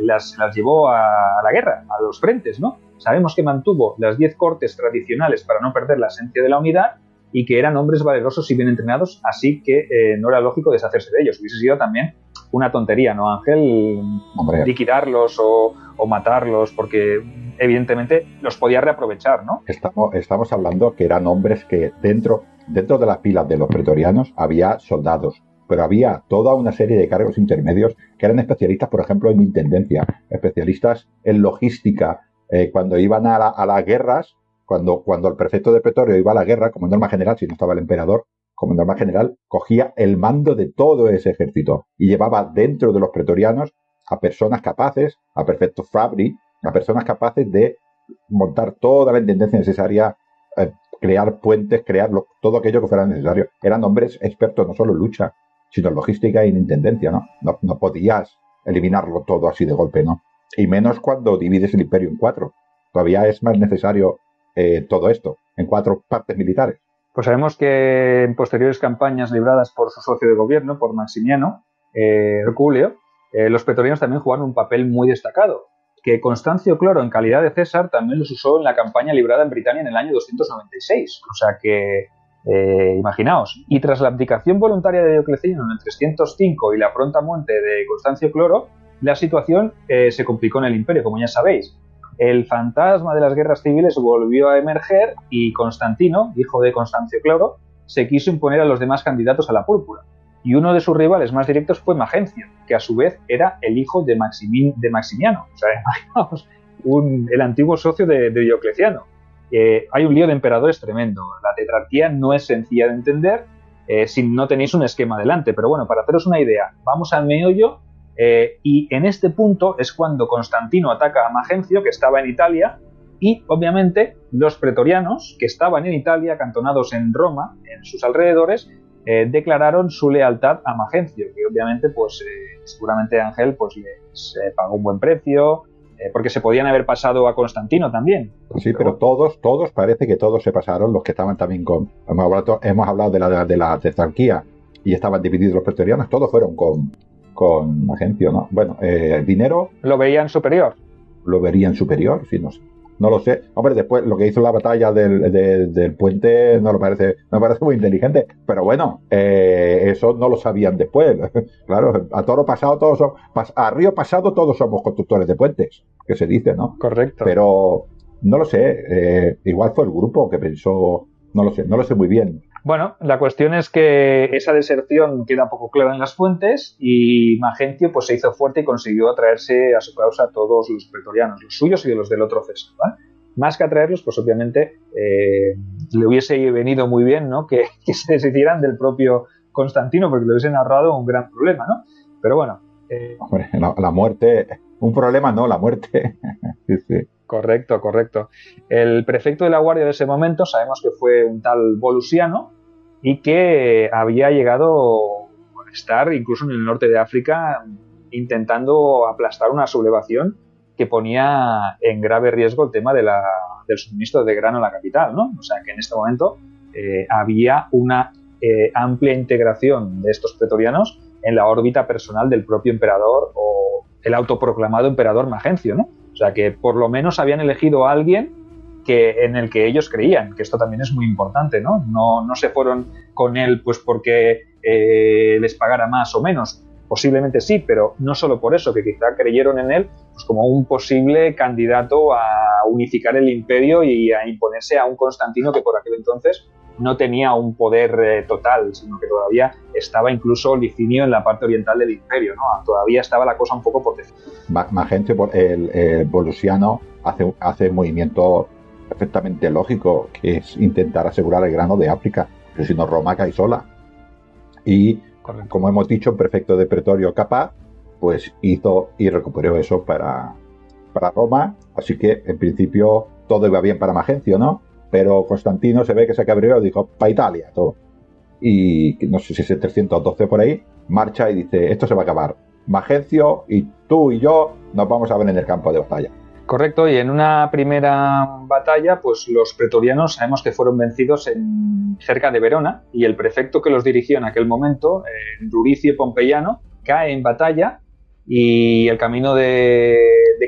las llevó a la guerra, a los frentes, ¿no? Sabemos que mantuvo las 10 cortes tradicionales para no perder la esencia de la unidad y que eran hombres valerosos y bien entrenados, así que no era lógico deshacerse de ellos. Hubiese sido también una tontería, ¿no, Ángel? Hombre, liquidarlos o matarlos, porque evidentemente los podía reaprovechar, ¿no? Estamos hablando que eran hombres que dentro de las filas de los pretorianos había soldados, pero había toda una serie de cargos intermedios que eran especialistas, por ejemplo, en intendencia, especialistas en logística. Cuando iban a las guerras, cuando el prefecto de pretorio iba a la guerra, como norma general, si no estaba el emperador, como norma general, cogía el mando de todo ese ejército y llevaba dentro de los pretorianos a personas capaces, a prefectos fabri, a personas capaces de montar toda la intendencia necesaria, crear puentes, todo aquello que fuera necesario. Eran hombres expertos no solo en lucha, sino en logística y en intendencia, ¿no? No podías eliminarlo todo así de golpe, ¿no? Y menos cuando divides el imperio en 4. Todavía es más necesario todo esto, en 4 partes militares. Pues sabemos que en posteriores campañas libradas por su socio de gobierno, por Maximiano, Herculeo, los pretorianos también jugaron un papel muy destacado, que Constancio Cloro, en calidad de César, también los usó en la campaña librada en Britania en el año 296. O sea que, imaginaos. Y tras la abdicación voluntaria de Diocleciano en el 305 y la pronta muerte de Constancio Cloro, la situación se complicó en el imperio, como ya sabéis. El fantasma de las guerras civiles volvió a emerger y Constantino, hijo de Constancio Cloro, se quiso imponer a los demás candidatos a la púrpura. Y uno de sus rivales más directos fue Magencio, que a su vez era el hijo de Maximiano. O sea, imaginaos, el antiguo socio de Diocleciano. Hay un lío de emperadores tremendo. La tetrarquía no es sencilla de entender si no tenéis un esquema delante. Pero bueno, para haceros una idea, vamos al meollo. Y en este punto es cuando Constantino ataca a Magencio, que estaba en Italia, y obviamente los pretorianos, que estaban en Italia, acantonados en Roma, en sus alrededores, declararon su lealtad a Magencio, que obviamente pues seguramente Ángel pues les pagó un buen precio, porque se podían haber pasado a Constantino también. Sí, pero todos parece que todos se pasaron, los que estaban también hemos hablado de la tetrarquía y estaban divididos los pretorianos, todos fueron con Magencio, ¿no? Bueno, dinero... ¿Lo veían superior? Lo verían superior, sí, no sé. No lo sé. Hombre, después lo que hizo la batalla del puente no me parece muy inteligente. Pero bueno, eso no lo sabían después. Claro, a toro pasado todos somos... A río pasado todos somos constructores de puentes, que se dice, ¿no? Correcto. Pero no lo sé. Igual fue el grupo que pensó... No lo sé muy bien. Bueno, la cuestión es que esa deserción queda poco clara en las fuentes y Magencio pues, se hizo fuerte y consiguió atraerse a su causa a todos los pretorianos, los suyos y de los del otro César, ¿vale? Más que atraerlos, pues obviamente le hubiese venido muy bien, ¿no? que se deshicieran del propio Constantino, porque le hubiesen ahorrado un gran problema, ¿no? Pero bueno. Hombre, la muerte, un problema no, la muerte. Sí, sí. Correcto. El prefecto de la guardia de ese momento sabemos que fue un tal Volusiano y que había llegado a estar incluso en el norte de África intentando aplastar una sublevación que ponía en grave riesgo el tema del suministro de grano en la capital, ¿no? O sea que en este momento había una amplia integración de estos pretorianos en la órbita personal del propio emperador o el autoproclamado emperador Magencio, ¿no? O sea que por lo menos habían elegido a alguien en el que ellos creían, que esto también es muy importante, ¿no? No se fueron con él pues porque les pagara más o menos. Posiblemente sí, pero no solo por eso, que quizá creyeron en él pues como un posible candidato a unificar el imperio y a imponerse a un Constantino que por aquel entonces no tenía un poder total, sino que todavía estaba incluso Licinio en la parte oriental del imperio, ¿no? Todavía estaba la cosa un poco por decir. Magencio, el volusiano, hace un movimiento perfectamente lógico, que es intentar asegurar el grano de África, pero si no Roma cae sola. Y correcto, como hemos dicho, un prefecto de pretorio capaz, pues hizo y recuperó eso para Roma, así que en principio todo iba bien para Magencio, ¿no? Pero Constantino se ve que se cabreó y dijo, para Italia, todo. Y no sé si es el 312 por ahí, marcha y dice, esto se va a acabar. Magencio y tú y yo nos vamos a ver en el campo de batalla. Correcto, y en una primera batalla, pues los pretorianos sabemos que fueron vencidos cerca de Verona, y el prefecto que los dirigió en aquel momento, Ruricio Pompeiano, cae en batalla y el camino de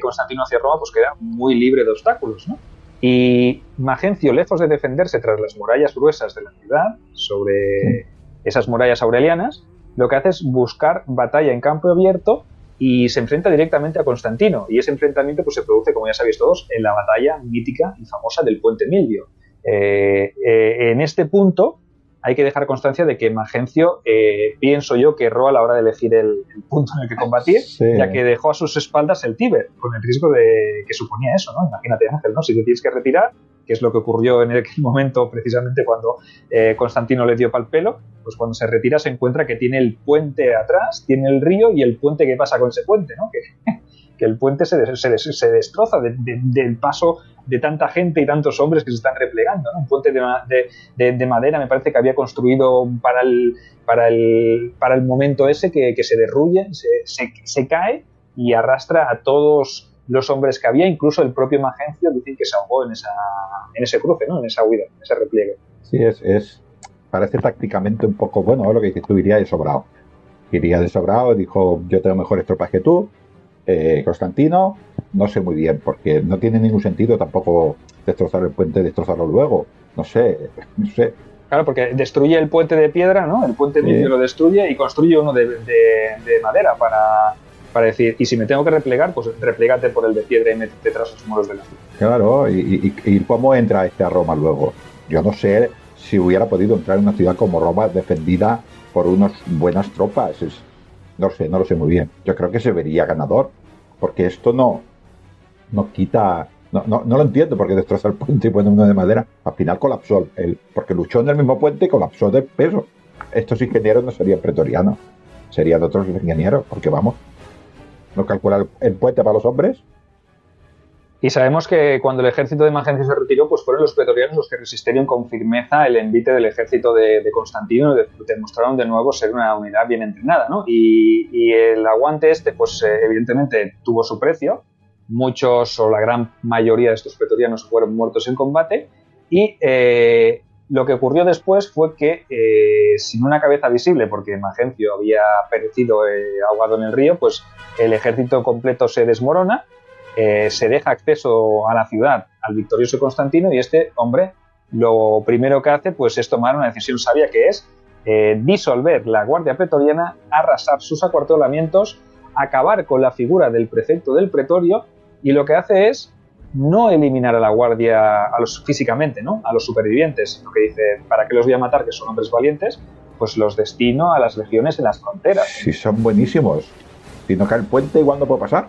Constantino hacia Roma pues queda muy libre de obstáculos, ¿no? Y Magencio, lejos de defenderse tras las murallas gruesas de la ciudad, sobre esas murallas aurelianas, lo que hace es buscar batalla en campo abierto y se enfrenta directamente a Constantino, y ese enfrentamiento pues se produce, como ya sabéis todos, en la batalla mítica y famosa del Puente Milvio. En este punto hay que dejar constancia de que Magencio, pienso yo, que erró a la hora de elegir el punto en el que combatir, sí, ya que dejó a sus espaldas el Tíber, con el riesgo de que suponía eso, ¿no? Imagínate, Ángel, ¿no? Si te tienes que retirar, que es lo que ocurrió en aquel momento precisamente cuando Constantino le dio pal pelo, pues cuando se retira se encuentra que tiene el puente atrás, tiene el río y el puente, ¿qué pasa con ese puente, no? Que el puente se destroza del paso de tanta gente y tantos hombres que se están replegando, ¿no? Un puente de madera, me parece que había construido para el momento ese, que se derruye, se cae y arrastra a todos los hombres que había, incluso el propio Magencio dicen que se ahogó en ese cruce, ¿no? En esa huida, en ese repliegue. Sí, parece tácticamente un poco, bueno, lo que dices tú, iría de sobrado. Iría de sobrado, dijo, yo tengo mejores tropas que tú, Constantino, no sé muy bien, porque no tiene ningún sentido tampoco destrozar el puente, destrozarlo luego, no sé. Claro, porque destruye el puente de piedra, ¿no? El puente Milvio lo destruye y construye uno de madera para decir, y si me tengo que replegar, pues replégate por el de piedra y métete tras los muros de la ciudad. Claro, y ¿cómo entra a Roma luego? Yo no sé si hubiera podido entrar en una ciudad como Roma defendida por unas buenas tropas. No lo sé muy bien. Yo creo que se vería ganador, porque esto no quita... No lo entiendo, porque destrozar el puente y poner uno de madera. Al final colapsó, porque luchó en el mismo puente y colapsó de peso. Estos ingenieros no serían pretorianos, serían otros ingenieros, porque vamos, no calcular el puente para los hombres. Y sabemos que cuando el ejército de Magencio se retiró, pues fueron los pretorianos los que resistieron con firmeza el envite del ejército de Constantino, demostraron de nuevo ser una unidad bien entrenada, ¿no? Y el aguante pues evidentemente tuvo su precio. Muchos o la gran mayoría de estos pretorianos fueron muertos en combate, y lo que ocurrió después fue que sin una cabeza visible, porque Magencio había perecido ahogado en el río, pues el ejército completo se desmorona. Se deja acceso a la ciudad al victorioso Constantino, y este hombre lo primero que hace pues es tomar una decisión sabia, que es disolver la guardia pretoriana, arrasar sus acuartelamientos, acabar con la figura del prefecto del pretorio, y lo que hace es no eliminar a la guardia físicamente, ¿no? A los supervivientes, sino que dice, ¿para qué los voy a matar? Que son hombres valientes, pues los destino a las legiones en las fronteras. Si son buenísimos, si no cae el puente igual no puede pasar.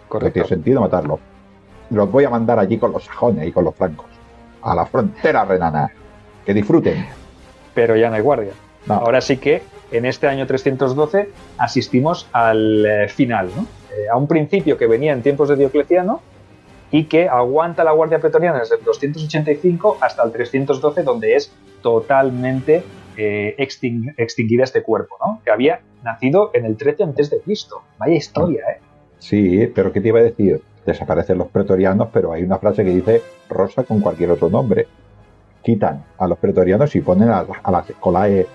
Correcto. No tiene sentido matarlo. Los voy a mandar allí con los sajones y con los francos, a la frontera renana, que disfruten. Pero ya no hay guardia. No. Ahora sí que en este año 312 asistimos al final, ¿no? A un principio que venía en tiempos de Diocleciano y que aguanta la guardia pretoriana desde el 285 hasta el 312, donde es totalmente extinguida este cuerpo, ¿no? Que había nacido en el 13 a.C. Vaya historia, ¿eh? Sí, pero ¿qué te iba a decir? Desaparecen los pretorianos, pero hay una frase que dice Rosa con cualquier otro nombre. quitan a los pretorianos y ponen a las escolae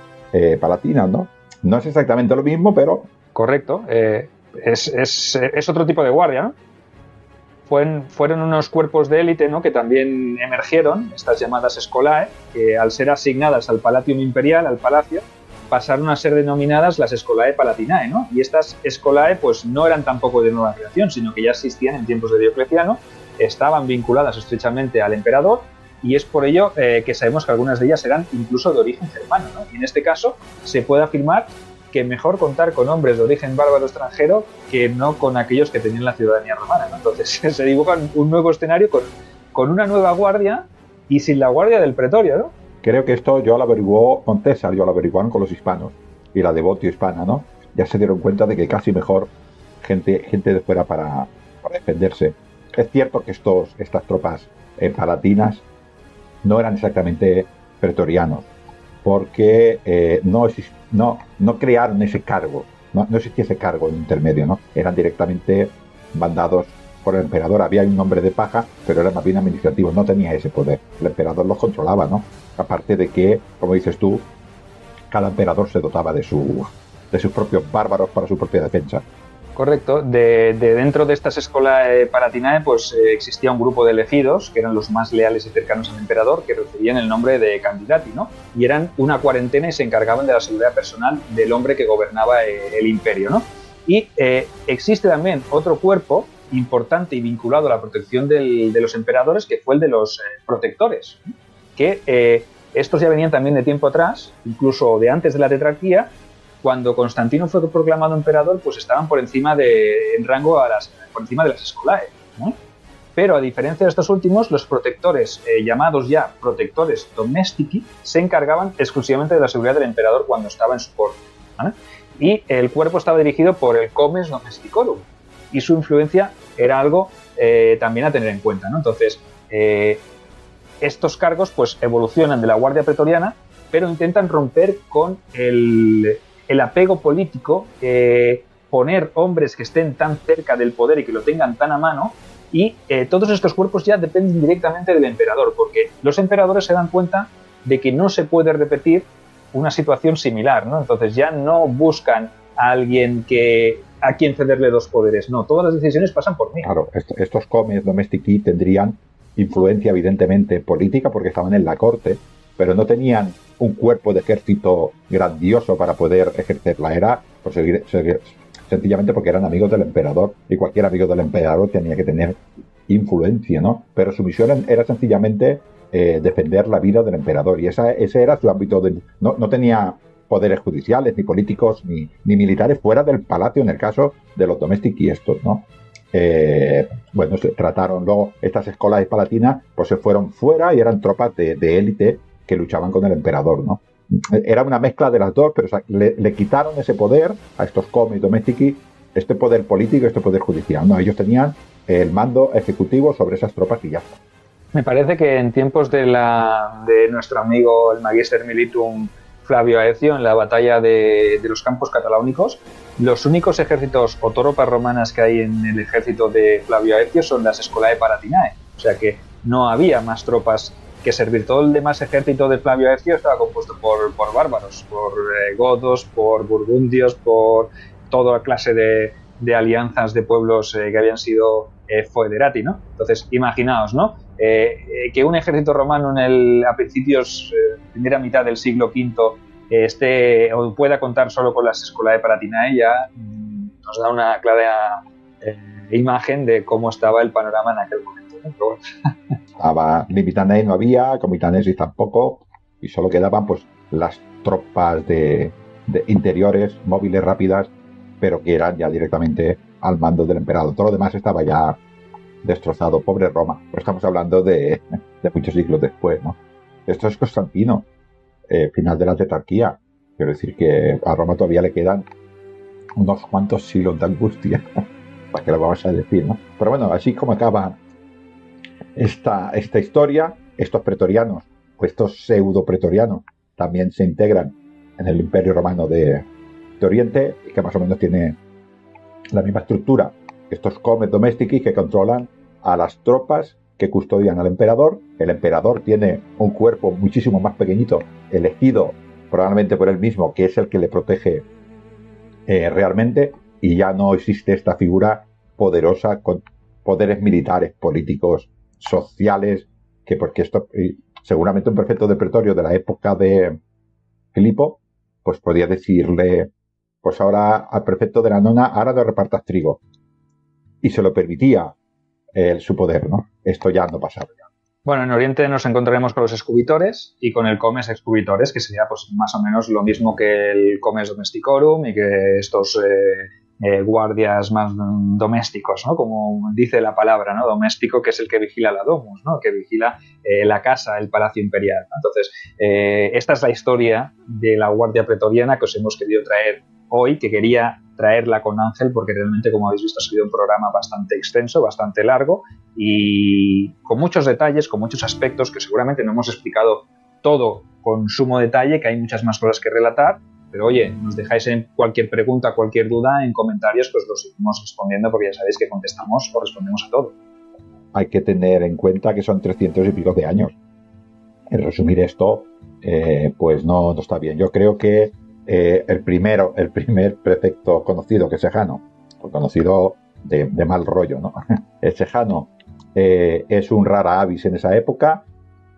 palatinas, ¿no? No es exactamente lo mismo, pero... Correcto. Es otro tipo de guardia, ¿no? Fueron unos cuerpos de élite, ¿no?, que también emergieron, estas llamadas Escolae, que al ser asignadas al Palatium Imperial, al palacio, pasaron a ser denominadas las Escolae Palatinae, ¿no? Y estas Escolae pues no eran tampoco de nueva creación, sino que ya existían en tiempos de Diocleciano, estaban vinculadas estrechamente al emperador, y es por ello que sabemos que algunas de ellas eran incluso de origen germano, ¿no? Y en este caso se puede afirmar que mejor contar con hombres de origen bárbaro extranjero que no con aquellos que tenían la ciudadanía romana, ¿no? Entonces se dibuja un nuevo escenario con una nueva guardia y sin la guardia del pretorio, ¿no? Creo que esto yo lo averiguó con César, yo lo averiguaron con los hispanos y la devotio hispana, ¿no? Ya se dieron cuenta de que casi mejor gente de fuera para defenderse. Es cierto que estas tropas palatinas no eran exactamente pretorianos, porque no crearon ese cargo, no existía ese cargo intermedio, ¿no? Eran directamente mandados por el emperador. Había un hombre de paja, pero era más bien administrativo, no tenía ese poder. El emperador los controlaba, ¿no? Aparte de que, como dices tú, cada emperador se dotaba de sus propios bárbaros para su propia defensa. Correcto. De dentro de estas Escolae Palatinae pues existía un grupo de elegidos, que eran los más leales y cercanos al emperador, que recibían el nombre de candidati, ¿no? Y eran una cuarentena y se encargaban de la seguridad personal del hombre que gobernaba el imperio, ¿no? Y existe también otro cuerpo importante y vinculado a la protección de los emperadores, que fue el de los protectores, ¿no? Que estos ya venían también de tiempo atrás, incluso de antes de la tetrarquía. Cuando Constantino fue proclamado emperador, pues estaban por encima en rango por encima de las Escolae, ¿no? Pero a diferencia de estos últimos, los protectores, llamados ya protectores domestici, se encargaban exclusivamente de la seguridad del emperador cuando estaba en su corte, ¿vale? Y el cuerpo estaba dirigido por el comes domesticorum, y su influencia era algo también a tener en cuenta, ¿no? Entonces, estos cargos pues evolucionan de la guardia pretoriana, pero intentan romper con el apego político, poner hombres que estén tan cerca del poder y que lo tengan tan a mano, y todos estos cuerpos ya dependen directamente del emperador, porque los emperadores se dan cuenta de que no se puede repetir una situación similar, ¿no? Entonces ya no buscan a alguien a quien cederle dos poderes, no, todas las decisiones pasan por mí. Claro, estos comes domestici tendrían influencia evidentemente política porque estaban en la corte, pero no tenían un cuerpo de ejército grandioso para poder ejercerla. Era sencillamente porque eran amigos del emperador, y cualquier amigo del emperador tenía que tener influencia, ¿no? Pero su misión era sencillamente defender la vida del emperador, y ese era su ámbito. No tenía poderes judiciales, ni políticos, ni militares fuera del palacio, en el caso de los domestici estos, ¿no? Bueno, se trataron luego estas escolas palatinas, pues se fueron fuera y eran tropas de élite que luchaban con el emperador, ¿no? Era una mezcla de las dos, pero o sea, le quitaron ese poder a estos comes domestici, este poder político y este poder judicial, ¿no? Ellos tenían el mando ejecutivo sobre esas tropas y ya está. Me parece que en tiempos de nuestro amigo el Magister Militum Flavio Aecio, en la batalla de los campos cataláunicos, los únicos ejércitos o tropas romanas que hay en el ejército de Flavio Aecio son las Escolae Palatinae, o sea que no había más tropas que servir. Todo el demás ejército de Flavio Aecio estaba compuesto por bárbaros, por godos, por burgundios, por toda clase de alianzas de pueblos que habían sido foederati, ¿no? Entonces, imaginaos, ¿no? Que un ejército romano a principios, primera mitad del siglo V, o pueda contar solo con las Escolae Palatinae, ya nos da una clara imagen de cómo estaba el panorama en aquel momento, ¿no? Pero bueno. Limitanei no había, Comitanesis tampoco, y solo quedaban pues las tropas de interiores, móviles, rápidas, pero que eran ya directamente al mando del emperador. Todo lo demás estaba ya destrozado. Pobre Roma. Pero estamos hablando de muchos siglos después, ¿no? Esto es Constantino, final de la tetrarquía. Quiero decir que a Roma todavía le quedan unos cuantos siglos de angustia. ¿Para qué lo vamos a decir, no? Pero bueno, así como acaba esta historia, estos pretorianos, o estos pseudo pretorianos, también se integran en el Imperio Romano de Oriente, y que más o menos tiene la misma estructura. Estos comes domestici que controlan a las tropas que custodian al emperador. El emperador tiene un cuerpo muchísimo más pequeñito, elegido probablemente por él mismo, que es el que le protege realmente, y ya no existe esta figura poderosa con poderes militares, políticos, sociales, que porque esto, seguramente un prefecto de pretorio de la época de Filipo, pues podía decirle, pues ahora al prefecto de la nona, ahora no repartas trigo. Y se lo permitía su poder, ¿no? Esto ya no pasaba. Bueno, en Oriente nos encontraremos con los excubitores y con el comes excubitores, que sería pues más o menos lo mismo que el comes domesticorum y que estos guardias más domésticos, ¿no? Como dice la palabra, ¿no? Doméstico, que es el que vigila la domus, ¿no? Que vigila la casa, el palacio imperial, ¿no? Entonces, esta es la historia de la guardia pretoriana que os hemos querido traer hoy, que quería traerla con Ángel porque realmente, como habéis visto, ha sido un programa bastante extenso, bastante largo y con muchos detalles, con muchos aspectos que seguramente no hemos explicado todo con sumo detalle, que hay muchas más cosas que relatar, pero oye, nos dejáis en cualquier pregunta, cualquier duda en comentarios, pues los seguimos respondiendo porque ya sabéis que contestamos o respondemos a todo. Hay que tener en cuenta que son 300 y pico de años. En resumir esto, pues no está bien. Yo creo que el primer prefecto conocido, que es Sejano, conocido de mal rollo, ¿no? El Sejano es un rara avis en esa época.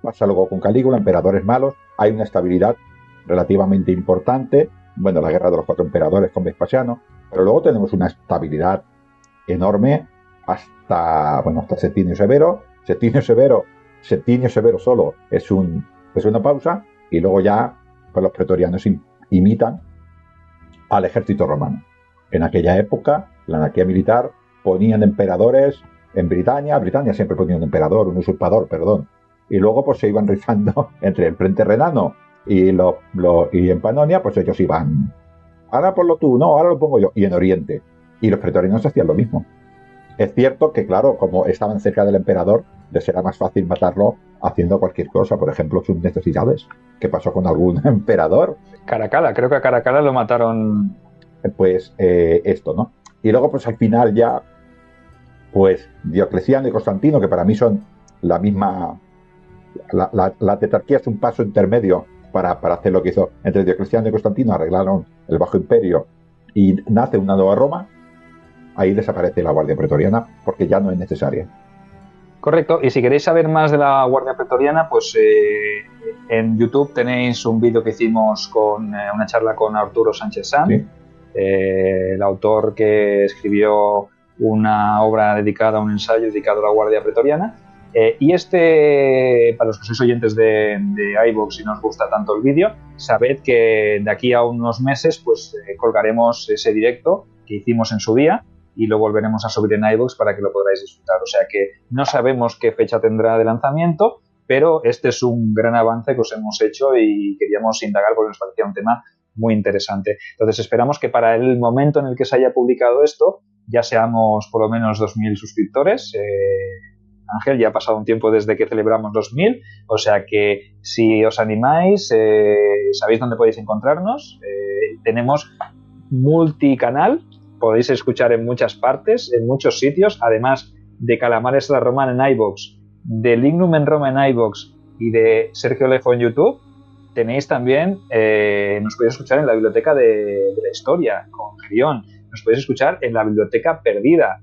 Pasa luego con Calígula, emperadores malos. Hay una estabilidad relativamente importante. Bueno, la guerra de los 4 emperadores con Vespasiano. Pero luego tenemos una estabilidad enorme hasta Septimio Severo. Septimio Severo solo es una pausa. Y luego ya pues los pretorianos imitan al ejército romano. En aquella época, la anarquía militar, ponían emperadores en Britania siempre ponía un emperador, un usurpador, perdón, y luego pues se iban rifando entre el frente renano y en Panonia, pues ellos iban, ahora ponlo tú, no, ahora lo pongo yo, y en Oriente, y los pretorianos hacían lo mismo. Es cierto que, claro, como estaban cerca del emperador, les era más fácil matarlo haciendo cualquier cosa, por ejemplo, sus necesidades. ¿Qué pasó con algún emperador? Caracalla, creo que a Caracalla lo mataron. Pues esto, ¿no? Y luego, pues al final ya, pues Diocleciano y Constantino, que para mí son la misma, la tetrarquía es un paso intermedio para hacer lo que hizo entre Diocleciano y Constantino, arreglaron el Bajo Imperio y nace una nueva Roma. Ahí desaparece la Guardia Pretoriana porque ya no es necesaria. Correcto, y si queréis saber más de la Guardia Pretoriana, pues en YouTube tenéis un vídeo que hicimos con una charla con Arturo Sánchez Sanz, ¿sí? El autor que escribió una obra dedicada, un ensayo dedicado a la Guardia Pretoriana. Y para los que sois oyentes de iVoox y no os gusta tanto el vídeo, sabed que de aquí a unos meses pues colgaremos ese directo que hicimos en su día y lo volveremos a subir en iVoox para que lo podáis disfrutar. O sea que no sabemos qué fecha tendrá de lanzamiento, pero este es un gran avance que os hemos hecho y queríamos indagar porque nos parecía un tema muy interesante. Entonces esperamos que para el momento en el que se haya publicado esto ya seamos por lo menos 2.000 suscriptores. Ángel, ya ha pasado un tiempo desde que celebramos 2.000, o sea que si os animáis, sabéis dónde podéis encontrarnos. Tenemos multicanal, podéis escuchar en muchas partes, en muchos sitios, además de Calamares a la Romana en iVoox, de Lignum en Roma en iVoox y de Sergio Lejo en YouTube. Tenéis también, nos podéis escuchar en la Biblioteca de la Historia, con Gerión. Nos podéis escuchar en la Biblioteca Perdida,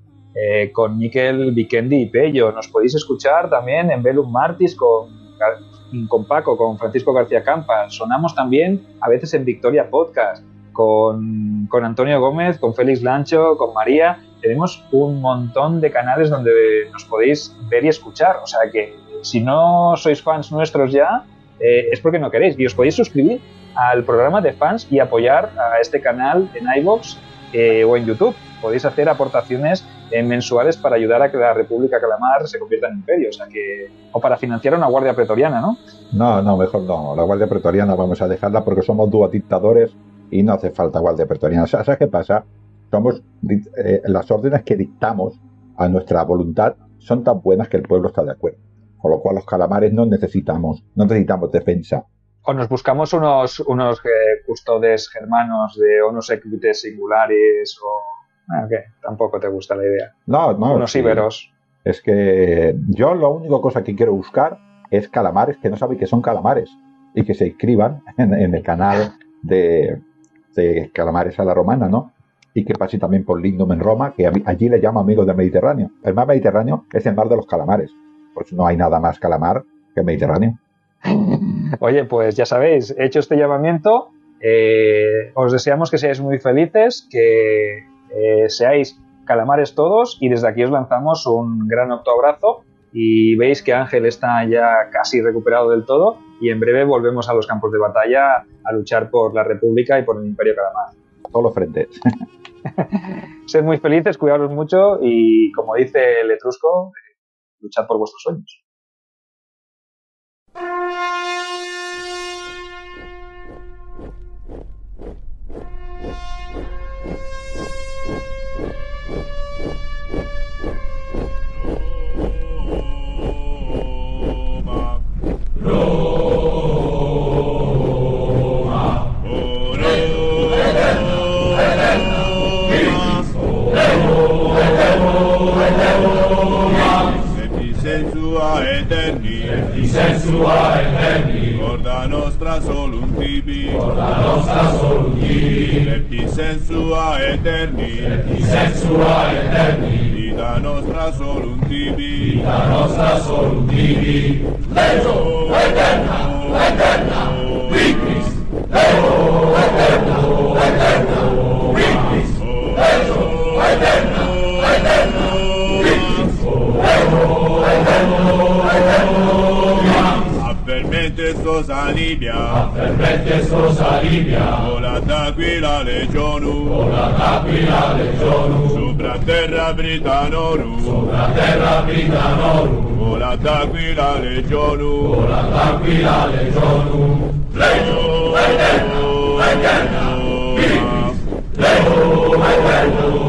con Miquel Vikendi y Pello. Nos podéis escuchar también en Velum Martis con Paco, con Francisco García Campa. Sonamos también a veces en Victoria Podcast, con Antonio Gómez, con Félix Lancho, con María. Tenemos un montón de canales donde nos podéis ver y escuchar. O sea que si no sois fans nuestros ya, es porque no queréis. Y os podéis suscribir al programa de fans y apoyar a este canal en iVoox o en YouTube. Podéis hacer aportaciones mensuales para ayudar a que la República Calamar se convierta en imperio, o para financiar una Guardia Pretoriana, ¿no? No, mejor no. La Guardia Pretoriana vamos a dejarla porque somos dos dictadores y no hace falta Guardia Pretoriana. ¿Sabes qué pasa? Somos las órdenes que dictamos a nuestra voluntad son tan buenas que el pueblo está de acuerdo. Con lo cual los calamares no necesitamos defensa. O nos buscamos unos custodes germanos de unos equites singulares o... ¿qué? Tampoco te gusta la idea. No. Unos íberos. Es que yo la única cosa que quiero buscar es calamares que no saben que son calamares y que se inscriban en el canal de Calamares a la Romana, ¿no? Y que pase también por Lindum en Roma, que allí le llamo amigos del Mediterráneo. El mar Mediterráneo es el mar de los calamares, pues no hay nada más calamar que el Mediterráneo. Oye, pues ya sabéis, hecho este llamamiento, os deseamos que seáis muy felices, que seáis calamares todos, y desde aquí os lanzamos un gran autoabrazo, y veis que Ángel está ya casi recuperado del todo, y en breve volvemos a los campos de batalla a luchar por la República y por el Imperio Calamar. A todos los frentes. Sed muy felices, cuidaros mucho y, como dice el etrusco, luchad por vuestros sueños. Sensua eterni, orda nostra solum tibi, lepti sensua eterni, vita nostra solum tibi, Leo eterna, victis, Leo eterna, victis, Leo eterna, victis, Leo eterna, Fermentes tos alibia, volat aquila legionu, supra terra Britanorum, volat aquila legionu, Leo eterna, victis, Leo eterna,